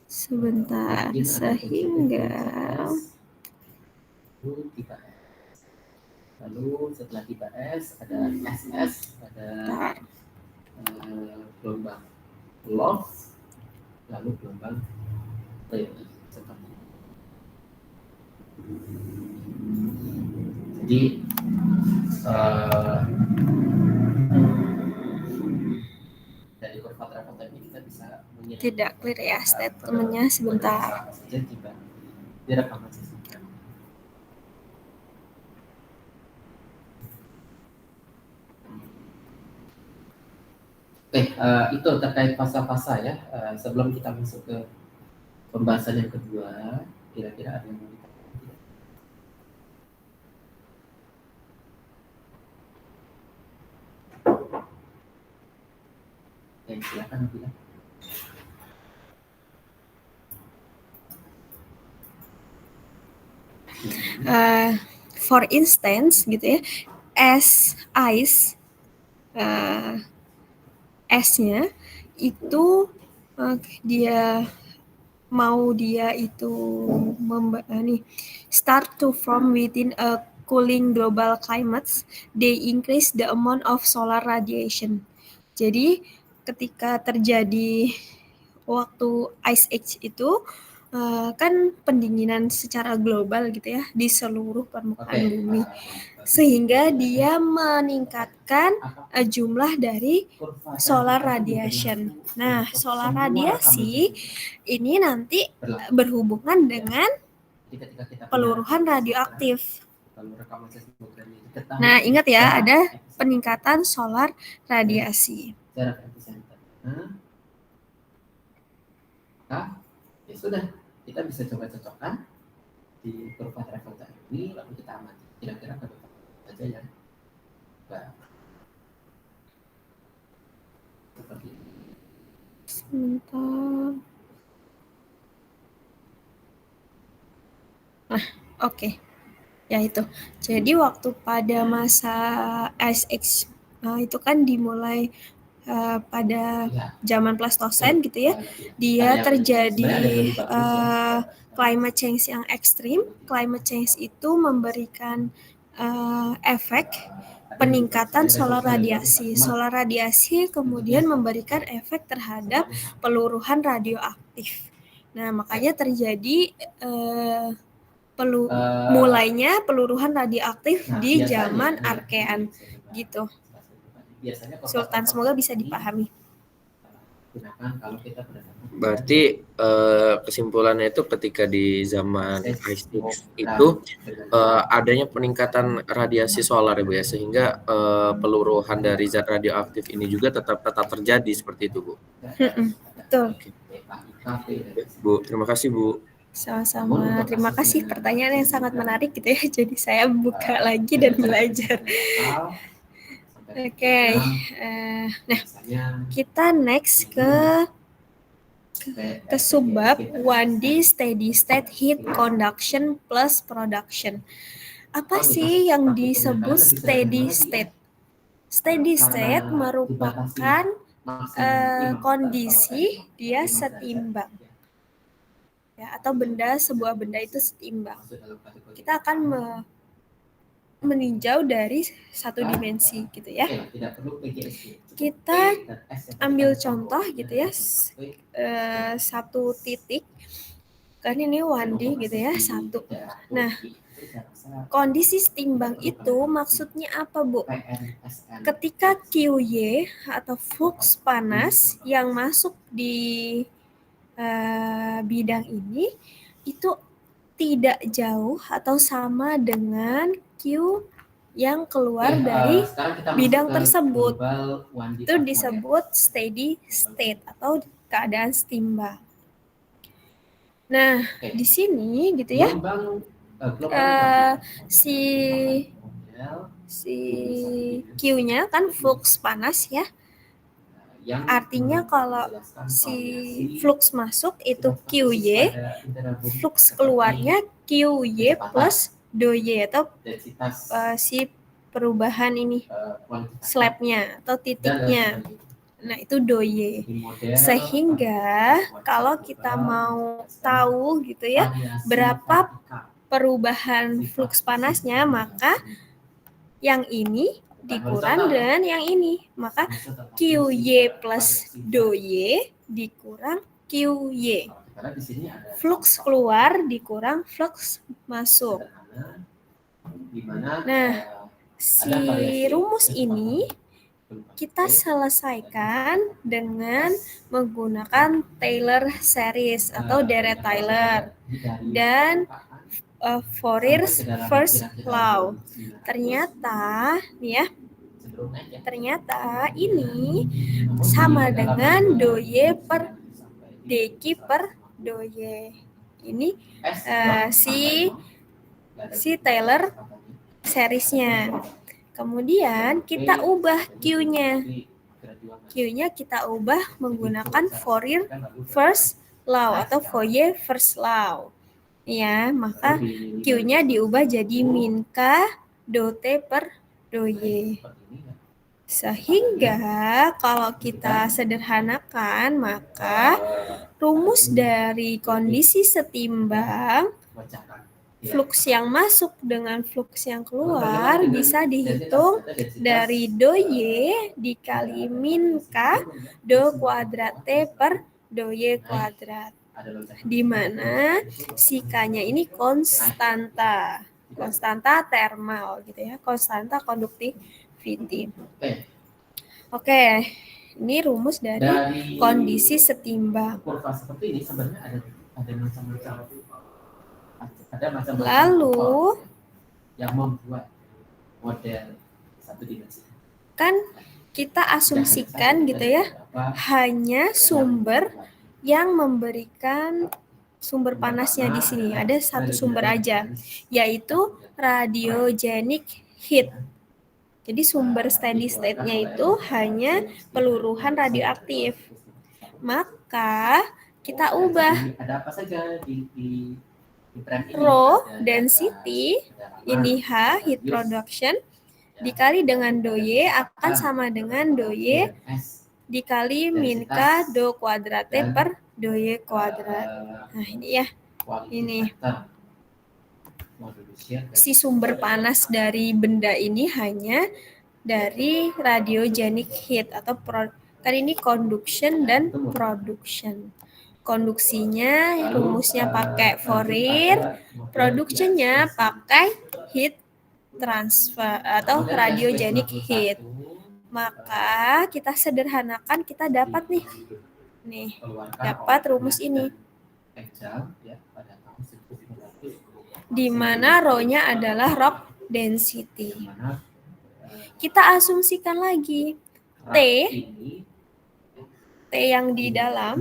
sebentar, sehingga lalu setelah tiba S ada SS, ada gelombang loss, lalu gelombang seperti jadi dari kurva Travolta ini kita bisa tidak clear ya statementnya, sebentar. Direkam aja. Itu terkait fasa-fasa ya. Sebelum kita masuk ke pembahasan yang kedua, kira-kira ada yang mau ditanya? Silakan Nabila. For instance gitu ya, ice S-nya itu dia itu start to form within a cooling global climates, they increase the amount of solar radiation. Jadi ketika terjadi waktu Ice Age itu kan pendinginan secara global gitu ya di seluruh permukaan bumi, sehingga dia meningkatkan jumlah dari solar radiation. Nah, solar radiasi ini nanti berhubungan dengan peluruhan radioaktif. Nah, ingat ya, ada peningkatan solar radiasi. Ya sudah, kita bisa coba cocokkan di kurva Travolta ini, lalu kita amati kira-kira apa saja ya. Seperti ini. Sebentar. Nah, oke. Ya itu. Jadi waktu pada masa Ice Age itu kan dimulai pada zaman Pleistosen gitu ya, dia terjadi climate change yang ekstrim. Climate change itu memberikan efek peningkatan solar radiasi. Solar radiasi kemudian memberikan efek terhadap peluruhan radioaktif. Nah, makanya terjadi mulainya peluruhan radioaktif di biasanya zaman ini Arkean gitu. Biasanya Sultan, semoga bisa dipahami. gunakan kalau kita berhadapan. Berarti kesimpulannya itu ketika di zaman Ice Age itu adanya peningkatan radiasi solar ya Bu ya, sehingga peluruhan dari zat radioaktif ini juga tetap terjadi seperti itu Bu. Betul. Bu, terima kasih Bu. Sama-sama. Terima kasih, pertanyaan yang sangat menarik gitu ya. Jadi saya buka lagi dan belajar. Oke. Nah, kita next ke subbab 1D steady state heat conduction plus production. Apa sih yang disebut steady state? Steady state merupakan kondisi dia setimbang. Ya, atau sebuah benda itu setimbang. Kita akan meninjau dari satu dimensi gitu ya. Kita ambil contoh gitu ya, satu titik, kan ini 1D gitu ya, satu. Nah, kondisi setimbang itu maksudnya apa Bu? Ketika QY atau flux panas yang masuk di bidang ini itu tidak jauh atau sama dengan Q yang keluar dari bidang tersebut. Itu disebut steady state atau keadaan setimbang. Nah, di sini gitu ya, si Q-nya kan flux panas ya. Artinya kalau si flux masuk itu QY, flux keluarnya QY plus DOY atau si perubahan ini slabnya atau titiknya. Nah, itu DOY. Sehingga kalau kita mau tahu gitu ya berapa perubahan flux panasnya, maka yang ini dikurang dengan yang ini. Maka QY plus DOY dikurang QY. Flux keluar dikurang flux masuk. Nah, si rumus ini kita selesaikan dengan menggunakan Taylor series atau deret Taylor dan Fourier's first law. Ternyata nih ya, ternyata ini sama dengan DOY per dq per DOY. Ini si Taylor seriesnya. Kemudian kita ubah Q-nya. Q-nya kita ubah menggunakan Fourier first law atau Fourier first law. Ya, maka Q-nya diubah jadi min K dot T per DOY. Sehingga kalau kita sederhanakan, maka rumus dari kondisi setimbang flux yang masuk dengan flux yang keluar bisa dihitung dari DOY dikali min K do kuadrat T per DOY kuadrat. Di mana si K-nya ini konstanta thermal gitu ya, konstanta conductivity. Oke, ini rumus dari kondisi setimbang. Seperti ini sebenarnya ada macam-macam. Lalu yang membuat model satu dimensi. Kan kita asumsikan gitu ya, hanya sumber yang memberikan sumber panasnya di sini. Ada satu sumber aja, yaitu radiogenic heat. Jadi sumber steady state-nya itu hanya peluruhan radioaktif. Maka kita ubah ada apa saja di rho density, ini H heat production, dikali dengan DOY akan sama dengan DOY dikali min K do kuadrat T per DOY kuadrat. Nah ini ya, ini si sumber panas dari benda ini hanya dari radiogenic heat atau kan ini conduction dan production. Konduksinya rumusnya pakai Fourier, productionnya pakai heat transfer atau radiogenic heat. Maka kita sederhanakan, kita dapat nih dapat rumus ini, di mana rho-nya adalah rock density. Kita asumsikan lagi T yang di dalam,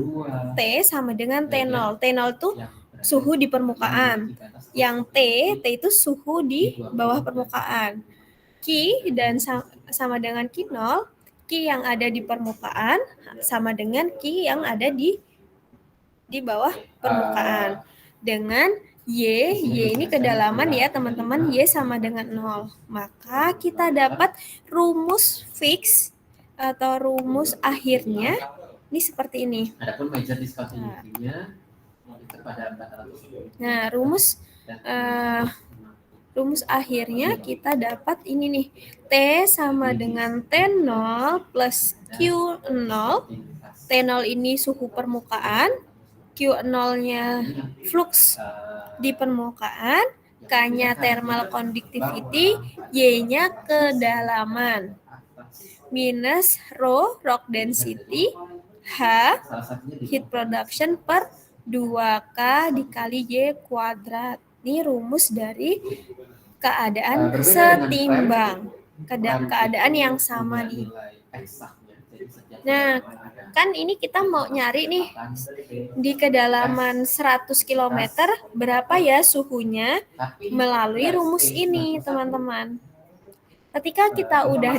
T sama dengan T0. T0 itu suhu di permukaan. Yang T itu suhu di bawah permukaan. Q dan sama dengan Q0, Q yang ada di permukaan sama dengan Q yang ada di bawah permukaan. Dengan Y ini kedalaman ya teman-teman, Y sama dengan 0. Maka kita dapat rumus fix atau rumus akhirnya ini seperti ini. Adapun major discontinuity-nya itu pada 400. Nah, rumus akhirnya kita dapat ini nih. T sama dengan T0 plus Q0. T0 ini suhu permukaan, Q0-nya flux di permukaan, K-nya thermal conductivity, Y-nya kedalaman. Minus rho, rock density, H, heat production per 2K dikali Y kuadrat. Ini rumus dari keadaan setimbang, keadaan yang sama nih. Nah, kan ini kita mau nyari nih di kedalaman 100 km berapa ya suhunya melalui rumus ini, teman-teman. Ketika kita udah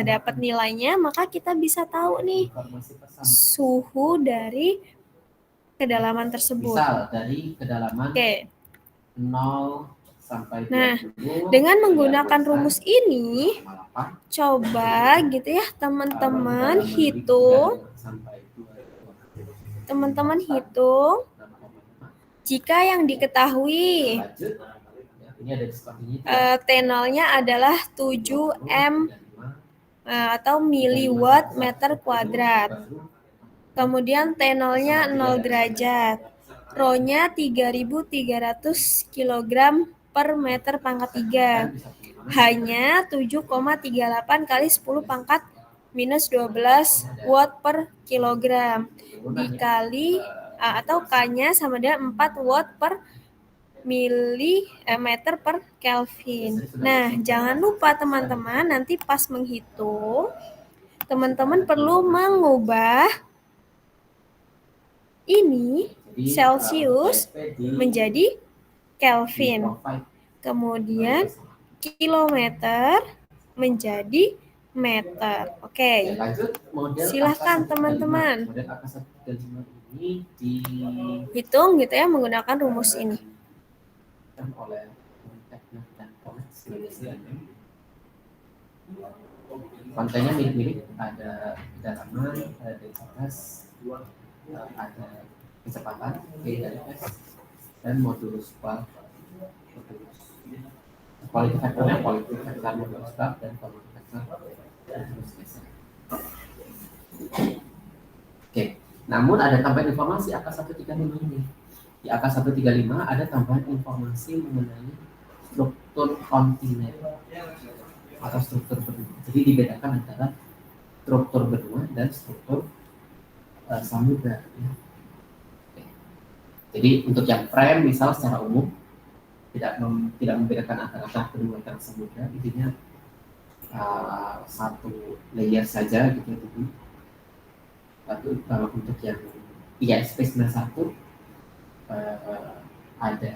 dapat nilainya, maka kita bisa tahu nih suhu dari kedalaman tersebut. Misal dari kedalaman 0 sampai 20. Nah, dengan menggunakan rumus ini, coba gitu ya teman-teman hitung. Teman-teman hitung jika yang diketahui T0-nya adalah 7 M atau miliwatt meter kuadrat. Kemudian T0-nya 0 derajat. Rho-nya 3.300 kg per meter pangkat 3. Hanya 7,38 kali 10 pangkat minus 12 watt per kilogram. Dikali atau K-nya sama dengan 4 watt per meter per Kelvin. Nah, jangan lupa teman-teman, nanti pas menghitung, teman-teman perlu mengubah ini Celsius menjadi Kelvin. Kemudian kilometer menjadi meter. Oke. Silahkan teman-teman hitung gitu ya menggunakan rumus ini. Oleh Teknik dan Koneksi Indonesia. Pantainya mirip-mirip, ada kedalaman, ada densitas, ada kecepatan V dari S, dan modulus kualitas faktornya quality factor modulus Planck dan quality factor modulus S. Oke, namun ada tambahan informasi AK135 ini. Di AK135 ada tambahan informasi mengenai struktur kontinen atau struktur benua. Jadi dibedakan antara struktur benua dan struktur samudra. Ya. Jadi untuk yang prime misal secara umum tidak membedakan antara benua dan samudra, intinya satu layer saja gitu. Lalu untuk yang ISP 91 ada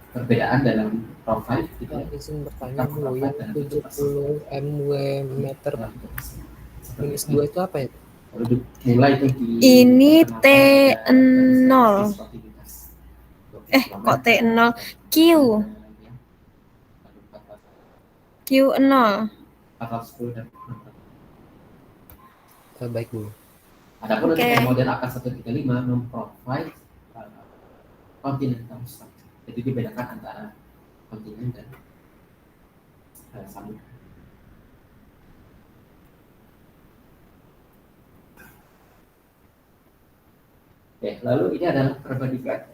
perbedaan dalam profile gitu ya. Izin bertanya Bu, yang 70 MW meter minus 2 itu apa ya? Nilai itu ini T0. Kok T0? Q0. Baik Bu. Adapun untuk model AK135 memprovide continental structure. Jadi dibedakan antara kontinen dan samudra. Oke, lalu ini adalah perbandingan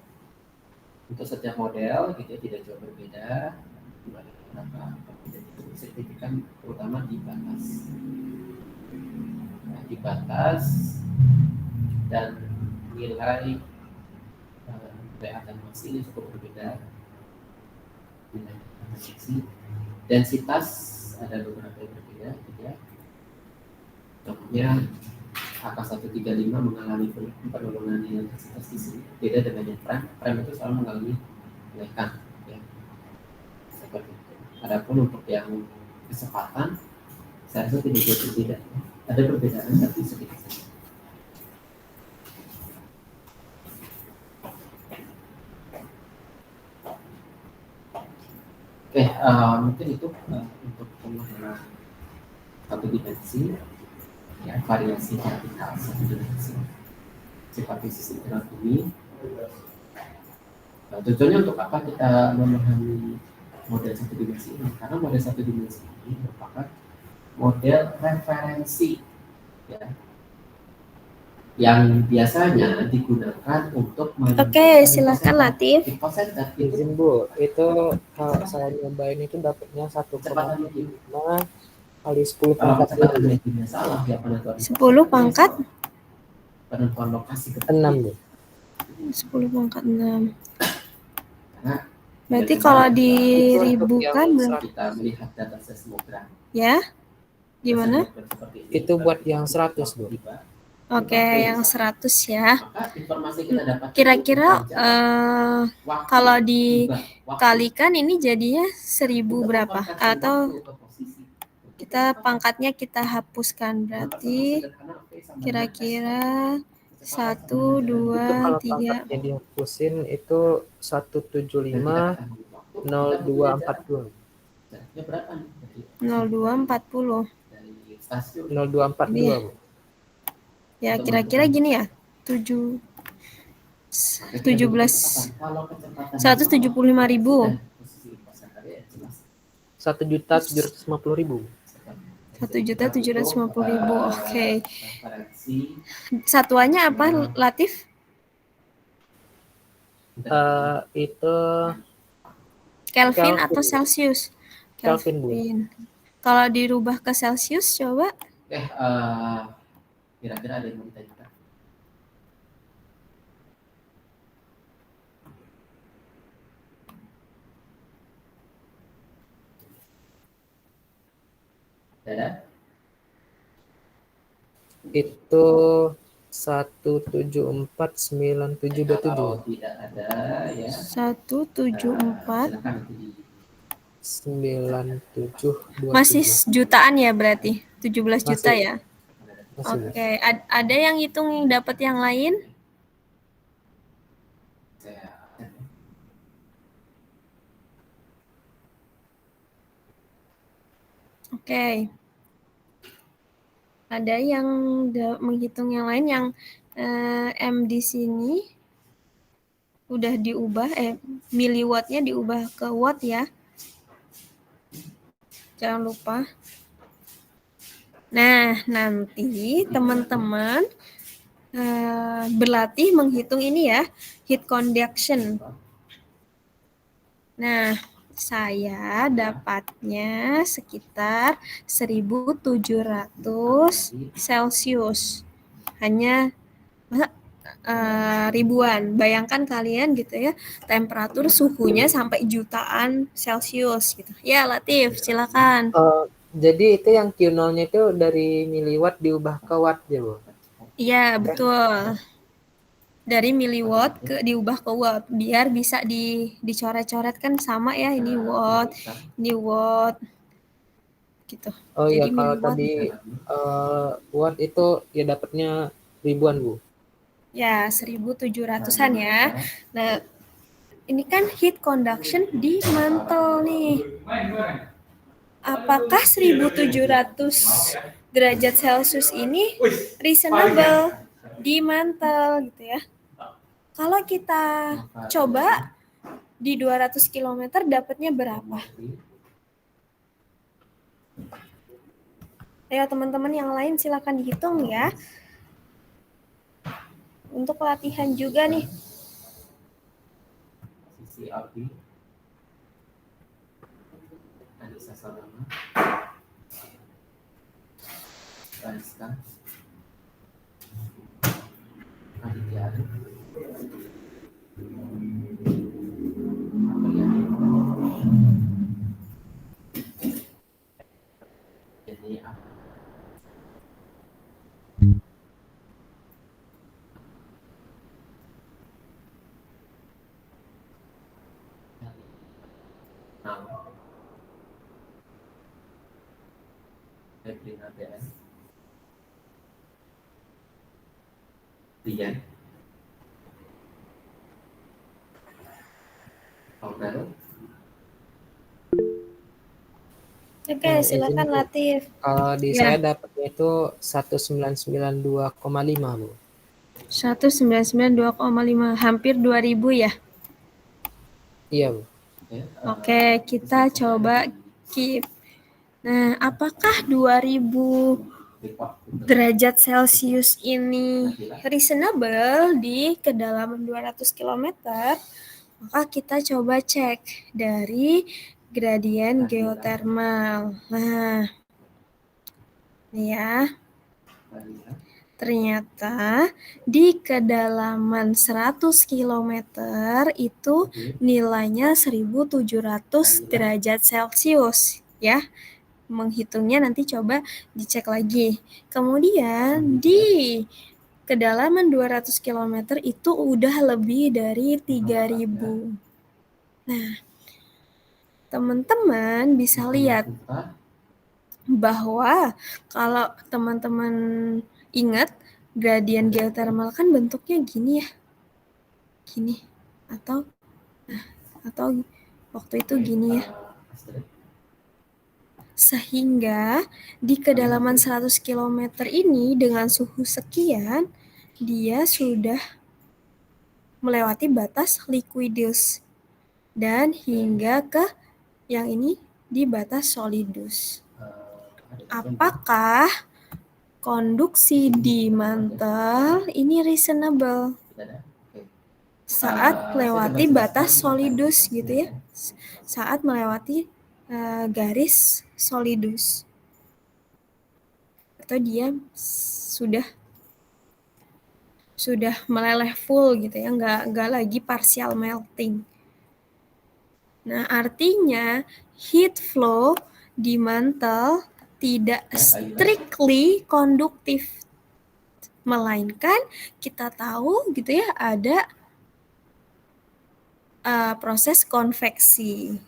untuk setiap model gitu ya, tidak jauh berbeda. Beberapa perbedaan itu signifikan, terutama di batas. Nah, di batas dan nilai PA dan massa ini cukup berbeda. Nilai friksi, densitas ada beberapa yang berbeda, gitu ya. Contohnya AK135 mengalami penurunan nilai densitas di sini, beda dengan yang prime. Prime itu selalu mengalami kenaikan, ya. Seperti itu. Adapun untuk yang kecepatan, saya rasa tidak jauh berbeda. Ada perbedaan tapi sedikit saja. Oke, mungkin itu untuk pemahaman satu dimensi, ya, variasi vertikal satu dimensi sifat fisik internal bumi. Nah, tujuannya untuk apa kita memahami model satu dimensi ini? Karena model satu dimensi ini merupakan model referensi, ya, yang biasanya digunakan untuk Oke, silakan Latif. Izin Bu, itu kalau saya nyobain itu dapatnya 1,5 kali 10 Kalau pangkat kecepatannya tidak salah, ya penentuan 10 pangkat penentuan lokasi 6 Bu. 10 pangkat 6. Karena Berarti kalau Itu diribukan untuk yang kita melihat data seismogram, ya? Gimana? Itu buat yang 100 Bu. Oke, yang 100 ya. Maka informasi kita dapat Kira-kira kalau dikalikan ini jadinya 1000 berapa? Atau kita pangkatnya kita hapuskan, berarti kira-kira 1, 2, Kalau 3. pangkatnya dihapusin itu 175 0242. 0240. 0242 Bu. Ya, kira-kira gini ya. 175.000. 1.750.000. 1.750.000. Oke. Satuannya apa, Latif? Itu Kelvin atau Celsius? Kelvin, Bu. Kalau dirubah ke Celsius, coba. Kira-kira ada yang mau ditanyakan? Ada? Itu 1749727. Kalau tidak ada, ya. 174. Silakan nanti di 9727. Masih jutaan ya berarti? 17 juta ya? Masih. Oke, ada yang hitung dapat yang lain? Oke. Ada yang menghitung yang lain yang M di sini udah diubah, miliwattnya diubah ke watt ya. Jangan lupa. Nah, nanti teman-teman berlatih menghitung ini ya, heat conduction. Nah, saya dapatnya sekitar 1700 Celsius. Hanya ribuan. Bayangkan kalian gitu ya, temperatur suhunya sampai jutaan Celsius gitu. Ya, Latif, silakan. Jadi itu yang Q0-nya itu dari miliwatt diubah ke watt ya, Bu? Iya, betul. Dari miliwatt diubah ke watt biar bisa dicoret-coret kan sama ya, ini watt gitu. Oh iya, Jadi kalau miliwatt. tadi watt itu ya dapatnya ribuan, Bu. Ya, 1700-an ya. Nah, ini kan heat conduction di mantel nih. Apakah 1700 derajat Celcius ini reasonable di mantel gitu ya? Kalau kita coba di 200 km dapatnya berapa? Ayo teman-teman yang lain silakan dihitung ya. untuk latihan juga nih. Sisi Albi, Anissa Salama, Raiska, Aditya Arif, jadi Febrina BS, Dian, Aurel, Oke, silakan izin, Bu. Latif. Kalau di Ya. saya dapatnya itu 1992,5, Bu. 199,2,5, hampir 2000 ya. Iya, Bu. Oke, kita coba keep. Nah, apakah 2000 derajat Celcius ini reasonable di kedalaman 200 km? Maka kita coba cek dari gradien geotermal. Nah, ini ya. Ternyata di kedalaman 100 km itu nilainya 1700 derajat Celcius ya. Menghitungnya nanti coba dicek lagi. Kemudian di kedalaman 200 km itu udah lebih dari 3000. Nah, teman-teman bisa lihat bahwa kalau teman-teman ingat gradien geotermal kan bentuknya gini ya. Gini atau waktu itu gini ya. Sehingga di kedalaman 100 km ini dengan suhu sekian dia sudah melewati batas liquidus dan hingga ke yang ini di batas solidus. Apakah konduksi di mantel ini reasonable saat melewati batas solidus gitu ya, saat melewati garis solidus, atau dia sudah meleleh full gitu ya, nggak lagi partial melting. Nah, artinya heat flow di mantel tidak strictly konduktif, melainkan kita tahu gitu ya ada proses konveksi,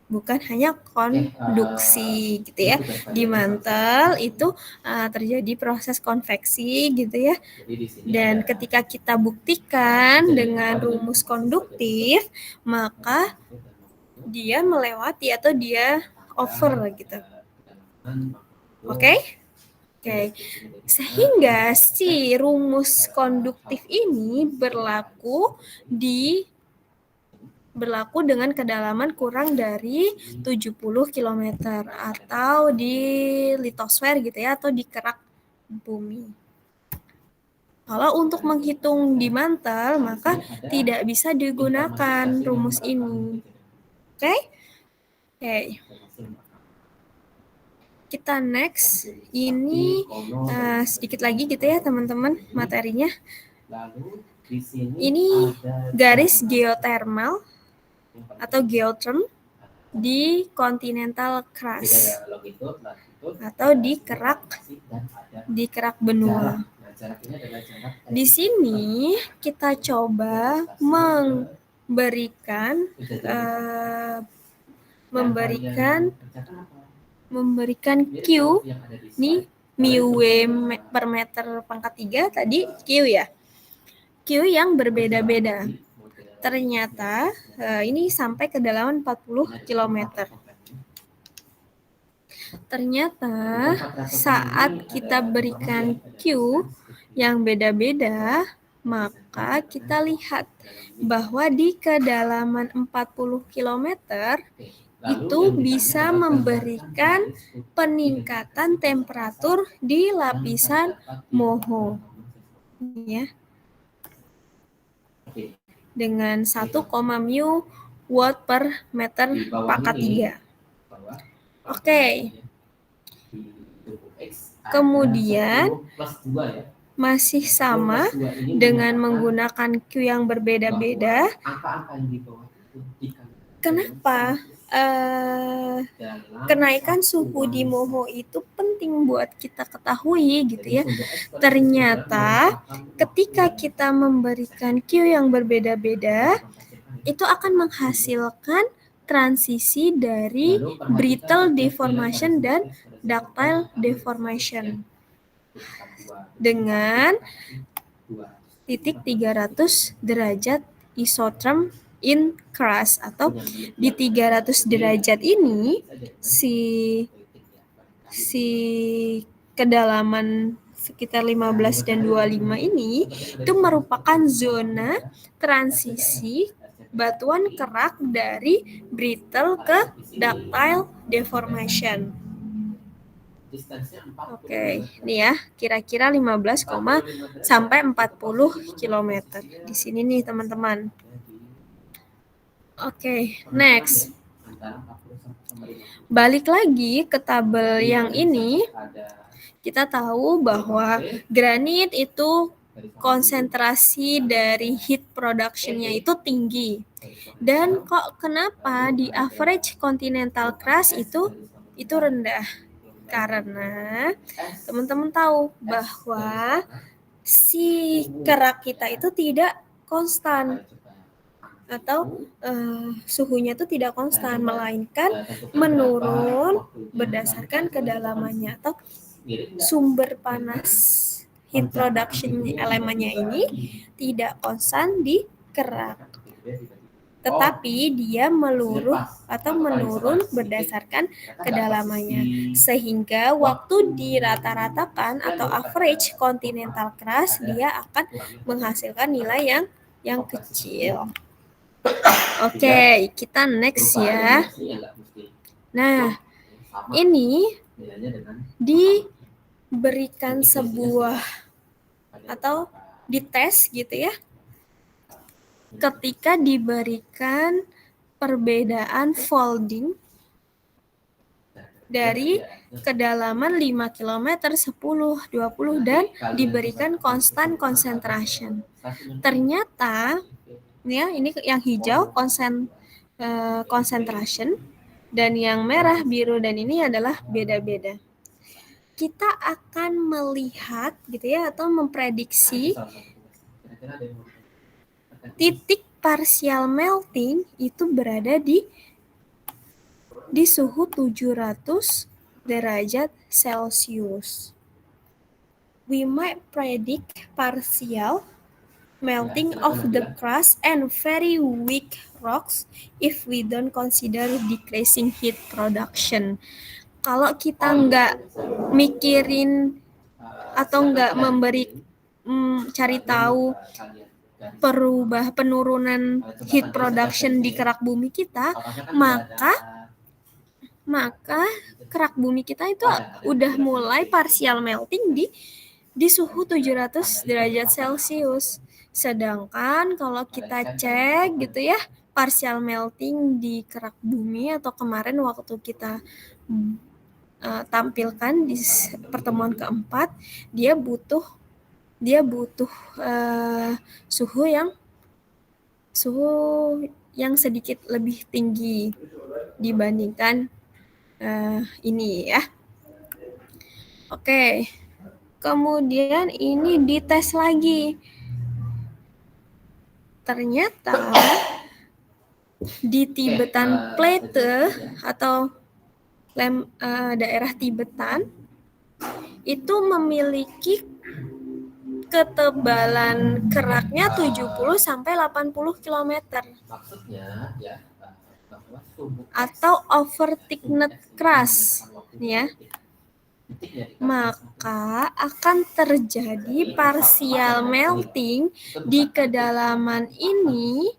bukan hanya konduksi gitu ya. Di mantel itu terjadi proses konveksi gitu ya. Dan ketika kita buktikan dengan rumus konduktif, maka dia melewati atau dia over gitu. Oke? Sehingga si rumus konduktif ini berlaku dengan kedalaman kurang dari 70 km atau di litosfer gitu ya, atau di kerak bumi. Kalau untuk menghitung di mantel, maka tidak bisa digunakan rumus ini. Oke? Kita next. Ini sedikit lagi gitu ya teman-teman materinya. Ini garis geothermal atau geotherm di continental crust atau di kerak benua. Di sini kita coba memberikan Q nih mu W per meter pangkat 3 tadi Q ya. Q yang berbeda-beda. Ternyata ini sampai kedalaman 40 km. Ternyata saat kita berikan Q yang beda-beda, maka kita lihat bahwa di kedalaman 40 km itu bisa memberikan peningkatan temperatur di lapisan moho. Ya. Oke. dengan 1, mu watt per meter Di bawah pangkat ini, 3. bawah, Oke. di tubuh X ada Kemudian 10 plus 2 ya. masih 10 sama plus 2 ini dengan menyatakan menggunakan Q yang berbeda-beda. bahwa angka-angka yang di bawah itu dikali Kenapa dalam kenaikan suhu di Moho itu penting buat kita ketahui gitu ya. Ternyata ketika kita memberikan Q yang berbeda-beda, itu akan menghasilkan transisi dari brittle deformation dan ductile deformation dengan titik 300 derajat isotherm in crust, atau di 300 derajat ini si kedalaman sekitar 15 dan 25 ini itu merupakan zona transisi batuan kerak dari brittle ke ductile deformation. Oke, ini ya, kira-kira 15, sampai 40 km. Di sini nih, teman-teman. Oke, next. Balik lagi ke tabel yang ini, kita tahu bahwa granit itu konsentrasi dari heat production-nya itu tinggi. Dan kok kenapa di average continental crust itu rendah? Karena teman-teman tahu bahwa si kerak kita itu tidak konstan, atau suhunya itu tidak konstan, melainkan menurun berdasarkan kedalamannya, atau sumber panas heat production elemennya ini tidak konstan di kerak, tetapi dia meluruh atau menurun berdasarkan kedalamannya, sehingga waktu dirata-ratakan atau average continental crust dia akan menghasilkan nilai yang kecil. Oke, kita next ya. Nah, ini diberikan sebuah atau dites gitu ya. Ketika diberikan perbedaan folding dari kedalaman 5 km, 10, 20, dan diberikan constant concentration. Ternyata, ya, ini yang hijau concentration, dan yang merah, biru, dan ini adalah beda-beda. Kita akan melihat gitu ya, atau memprediksi titik partial melting itu berada di suhu 700 derajat Celcius. We might predict partial melting of the crust and very weak rocks if we don't consider decreasing heat production. Kalau kita nggak mikirin atau nggak cari tahu penurunan heat production di kerak bumi kita, maka kerak bumi kita itu udah mulai partial melting di suhu 700 derajat Celcius. Sedangkan kalau kita cek gitu ya, partial melting di kerak bumi atau kemarin waktu kita tampilkan di pertemuan keempat, dia butuh suhu yang sedikit lebih tinggi dibandingkan ini ya. Oke. Kemudian ini dites lagi. Ternyata di Tibetan Plate atau daerah Tibetan itu memiliki ketebalan keraknya 70 sampai 80 km. Maksudnya ya atau over thickness crust ya. Maka akan terjadi partial melting di kedalaman ini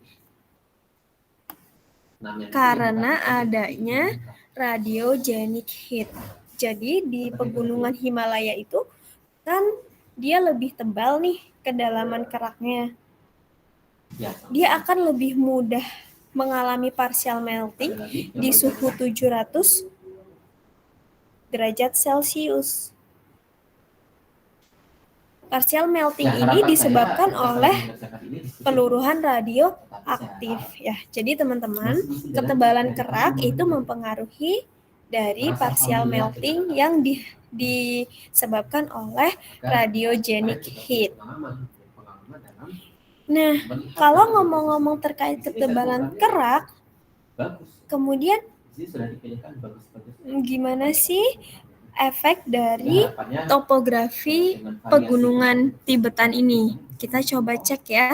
karena adanya radiogenic heat. Jadi di pegunungan Himalaya itu kan dia lebih tebal nih kedalaman keraknya. Ya, dia akan lebih mudah mengalami partial melting ada lagi yang di mau suhu 700 derajat Celcius. Partial melting Ya, ini harapan disebabkan saya, oleh berdasarkan ini diskusi peluruhan tetapi radioaktif saya ya. Jadi teman-teman, masih bisa jalan ketebalan dari kerak pagi itu menuju mempengaruhi dari merasa partial familiar melting dengan yang disebabkan oleh maka radiogenic saya sudah punya heat. pengalaman dalam Nah, melihat kalau dari ngomong-ngomong posisi. terkait Di sini ketebalan termogannya kerak, bagus. kemudian Di sini sudah dipilihkan bagus-bagus. gimana sih efek dari Harapannya topografi dengan variasi pegunungan bentuk Tibetan ini? bisa Kita coba cek ya.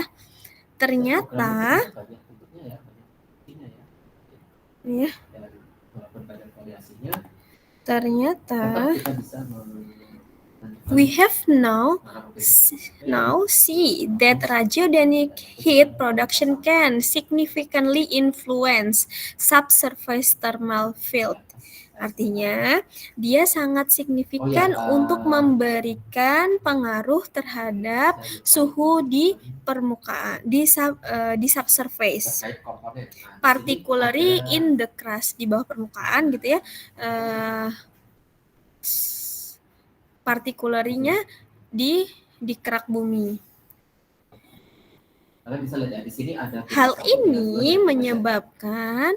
Ternyata banyak bentuknya ya, banyak bentuknya ya. ya, Dan walaupun banyak variasinya, ternyata tetap kita bisa we have now see that radiogenic heat production can significantly influence subsurface thermal field. Artinya, dia sangat signifikan untuk memberikan pengaruh terhadap suhu di permukaan, di subsurface, terkait komponen. particularly in the crust, di bawah permukaan gitu ya. Particularinya di kerak bumi. Kalian bisa lihat ya, di sini ada Hal ini menyebabkan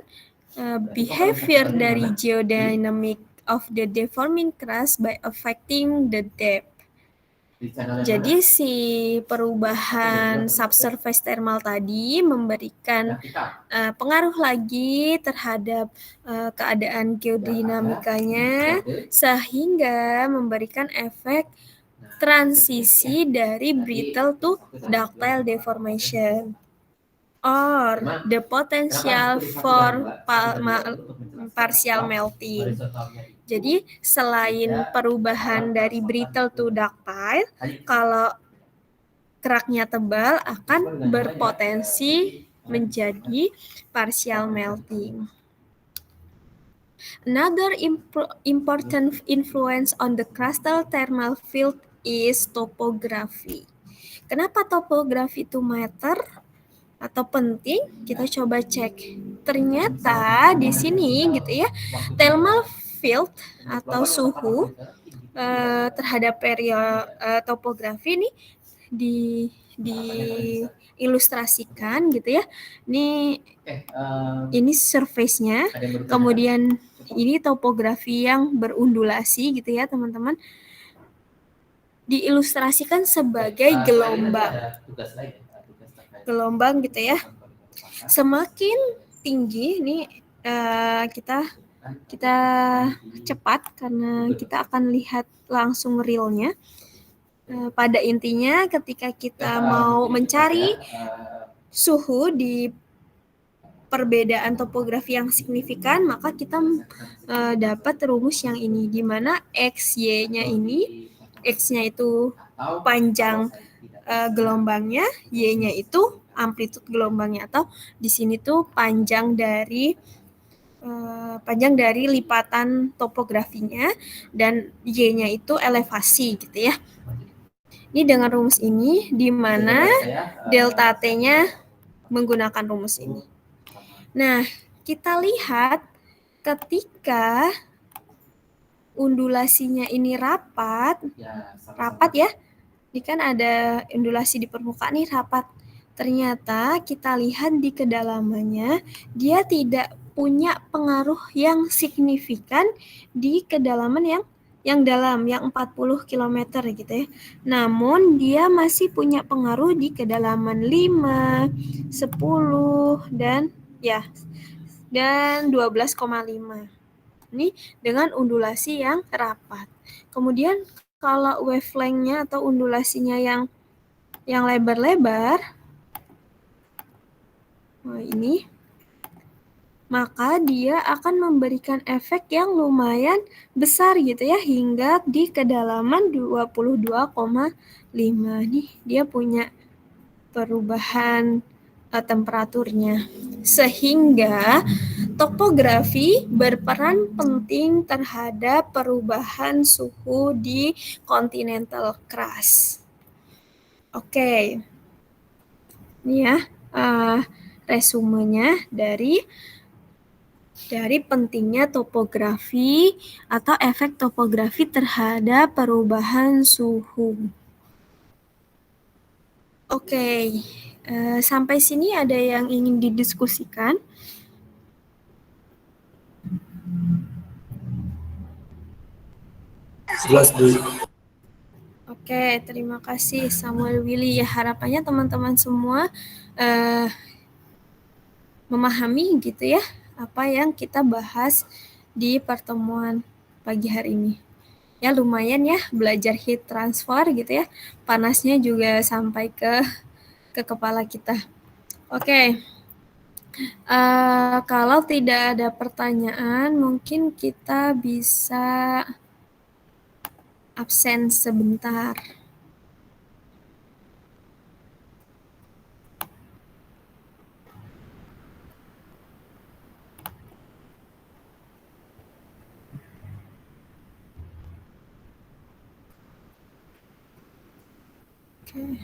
behavior dari geodynamic of the deforming crust by affecting the depth. Jadi si perubahan subsurface thermal tadi memberikan pengaruh lagi terhadap keadaan geodinamikanya sehingga memberikan efek transisi dari brittle to ductile deformation or the potential for partial melting. Jadi selain perubahan dari brittle to ductile, kalau keraknya tebal akan berpotensi menjadi partial melting. Another important influence on the crustal thermal field is topography. Kenapa topografi itu matter atau penting? Kita coba cek. Ternyata di sini gitu ya, thermal field atau suhu terhadap topografi ini diilustrasikan gitu ya. Ini surface-nya, kemudian ini topografi yang berundulasi gitu ya teman-teman. Diilustrasikan sebagai gelombang gitu ya. Semakin tinggi ini kita cepat karena kita akan lihat langsung realnya. Pada intinya ketika kita mau mencari suhu di perbedaan topografi yang signifikan, maka kita dapat rumus yang ini, di mana XY-nya ini, X-nya itu panjang gelombangnya, Y-nya itu amplitude gelombangnya, atau di sini tuh panjang dari lipatan topografinya, dan Y-nya itu elevasi gitu ya. Ini dengan rumus ini, di mana delta T-nya menggunakan rumus ini. Nah, kita lihat ketika undulasinya ini rapat ya. Ini kan ada undulasi di permukaan nih rapat. Ternyata kita lihat di kedalamannya, dia tidak punya pengaruh yang signifikan di kedalaman yang dalam, yang 40 km gitu ya. Namun dia masih punya pengaruh di kedalaman 5, 10, dan 12,5. Ini dengan undulasi yang rapat. Kemudian kalau wavelength-nya atau undulasinya yang lebar-lebar, ini, maka dia akan memberikan efek yang lumayan besar gitu ya, hingga di kedalaman 22,5. Nih dia punya perubahan temperaturnya, sehingga topografi berperan penting terhadap perubahan suhu di continental crust. Oke. Ini ya, resumenya dari pentingnya topografi atau efek topografi terhadap perubahan suhu. Oke, sampai sini ada yang ingin didiskusikan? Jelas, Bu. Oke, terima kasih Samuel Willy. Ya, harapannya teman-teman semua memahami gitu ya apa yang kita bahas di pertemuan pagi hari ini. Ya lumayan ya belajar heat transfer gitu ya. Panasnya juga sampai ke kepala kita. Oke. Kalau tidak ada pertanyaan, mungkin kita bisa absen sebentar. Oke.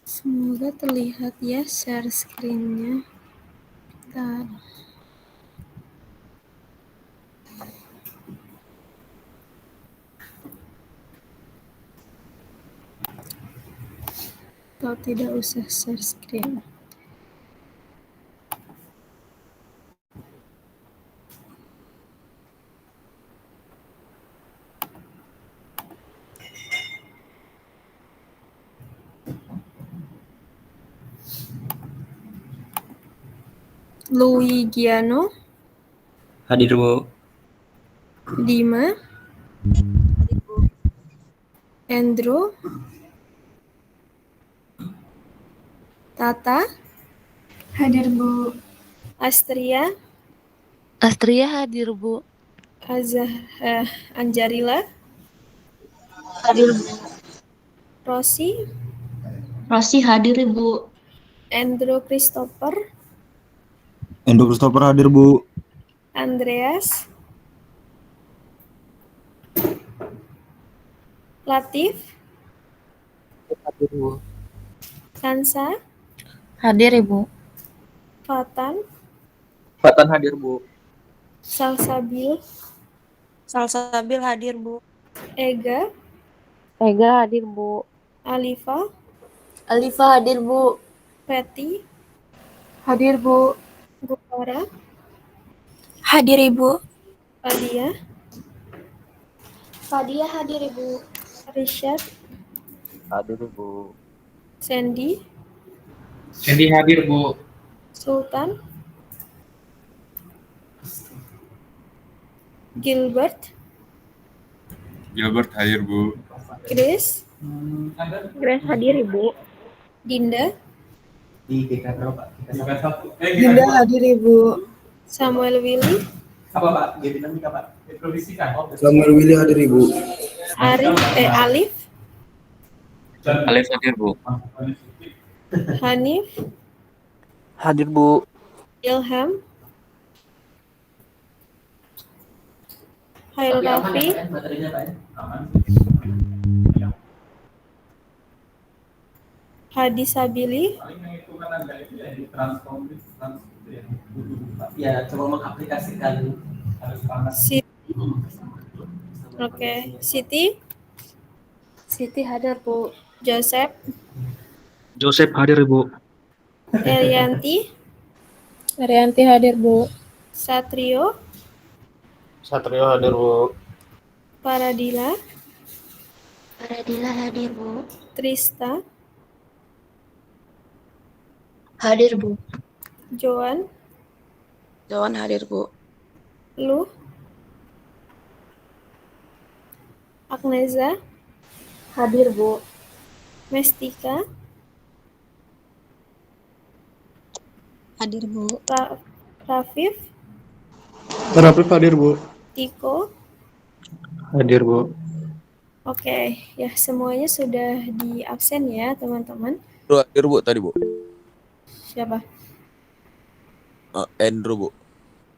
Semoga terlihat ya share screen-nya. Bentar. Atau tidak usah share screen. Louis Giano, Hadir, Bu. Dima, Andrew, Tata, Hadir, Bu. Astria, Astria hadir, Bu. Anjarila, Hadir, Bu. Rosi, Rosi hadir, Bu. Andrew Christopher, Endo Christopher hadir, Bu. Andreas, Latif, Hadir, Bu. Kansa, Hadir, Ibu. Fatan, Fatan hadir, Bu. Salsabil, Salsabil hadir, Bu. Ega, Ega hadir, Bu. Alifa, Alifa hadir, Bu. Patty, Hadir, Bu. Gupara, Hadir, Ibu. Fadia, Fadia hadir, Ibu. Richard, Hadir, Bu. Sandy, Sandy hadir, Bu. Sultan, Gilbert, Gilbert hadir, Bu. Grace, Grace hadir, Ibu. Dinda, Di GK berapa? GK 1. Dinda hadir, Ibu. Samuel Willy, Apa Pak? G dinamika Pak? Produksikan. Samuel Willy hadir, Ibu. Alif, Alif hadir, Bu. Hanif, Hadir, Bu. Ilham, Hairul Rafi, Materinya Pak ya? Aman. Hadi Sabili, Paling yang itu kan ada itu ya di transform ya. Ya, coba mengaplikasikan Harus panas. Siti, oke, Siti hadir Bu, Joseph, Joseph hadir, Bu. Elianti, hadir, Bu. Satrio, Satrio hadir, Bu. Paradila, Paradila hadir, Bu. Trista, Hadir, Bu. Joan, Joan hadir, Bu. Lu, Agneza, Hadir, Bu. Mestika, Hadir, Bu. Rafif, Rafif hadir, Bu. Tiko. Hadir, Bu. Oke, ya semuanya sudah di absen ya teman-teman. Hadir, Bu, tadi, Bu. Siapa? Andrew, Bu.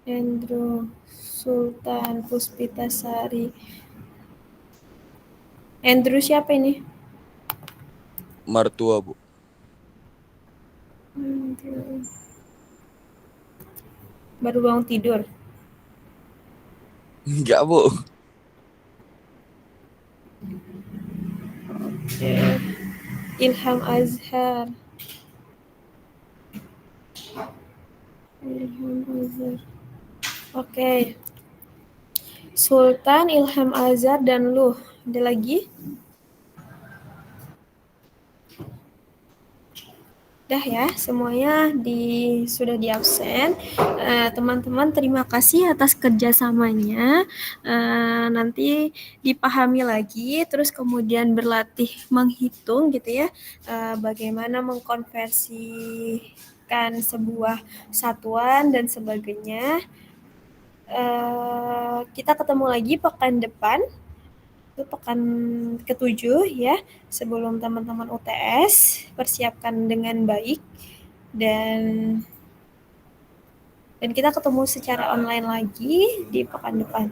Andrew, Sultan, Puspitasari. Andrew siapa ini? Martua, Bu. Andrew. Baru bangun tidur. Enggak, Bu. Oke. Ilham Azhar. Ilham Azhar. Oke. Sultan, Ilham Azhar, dan Luh. Ada lagi? Udah ya, semuanya sudah di absen. Teman-teman terima kasih atas kerjasamanya. Nanti dipahami lagi, terus kemudian berlatih menghitung gitu ya, bagaimana mengkonversikan sebuah satuan dan sebagainya. Kita ketemu lagi pekan depan, itu pekan ke-7 ya, sebelum teman-teman UTS, persiapkan dengan baik dan kita ketemu secara online lagi di pekan depan.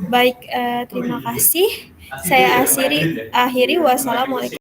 Baik, terima kasih. Saya akhiri. Wassalamualaikum.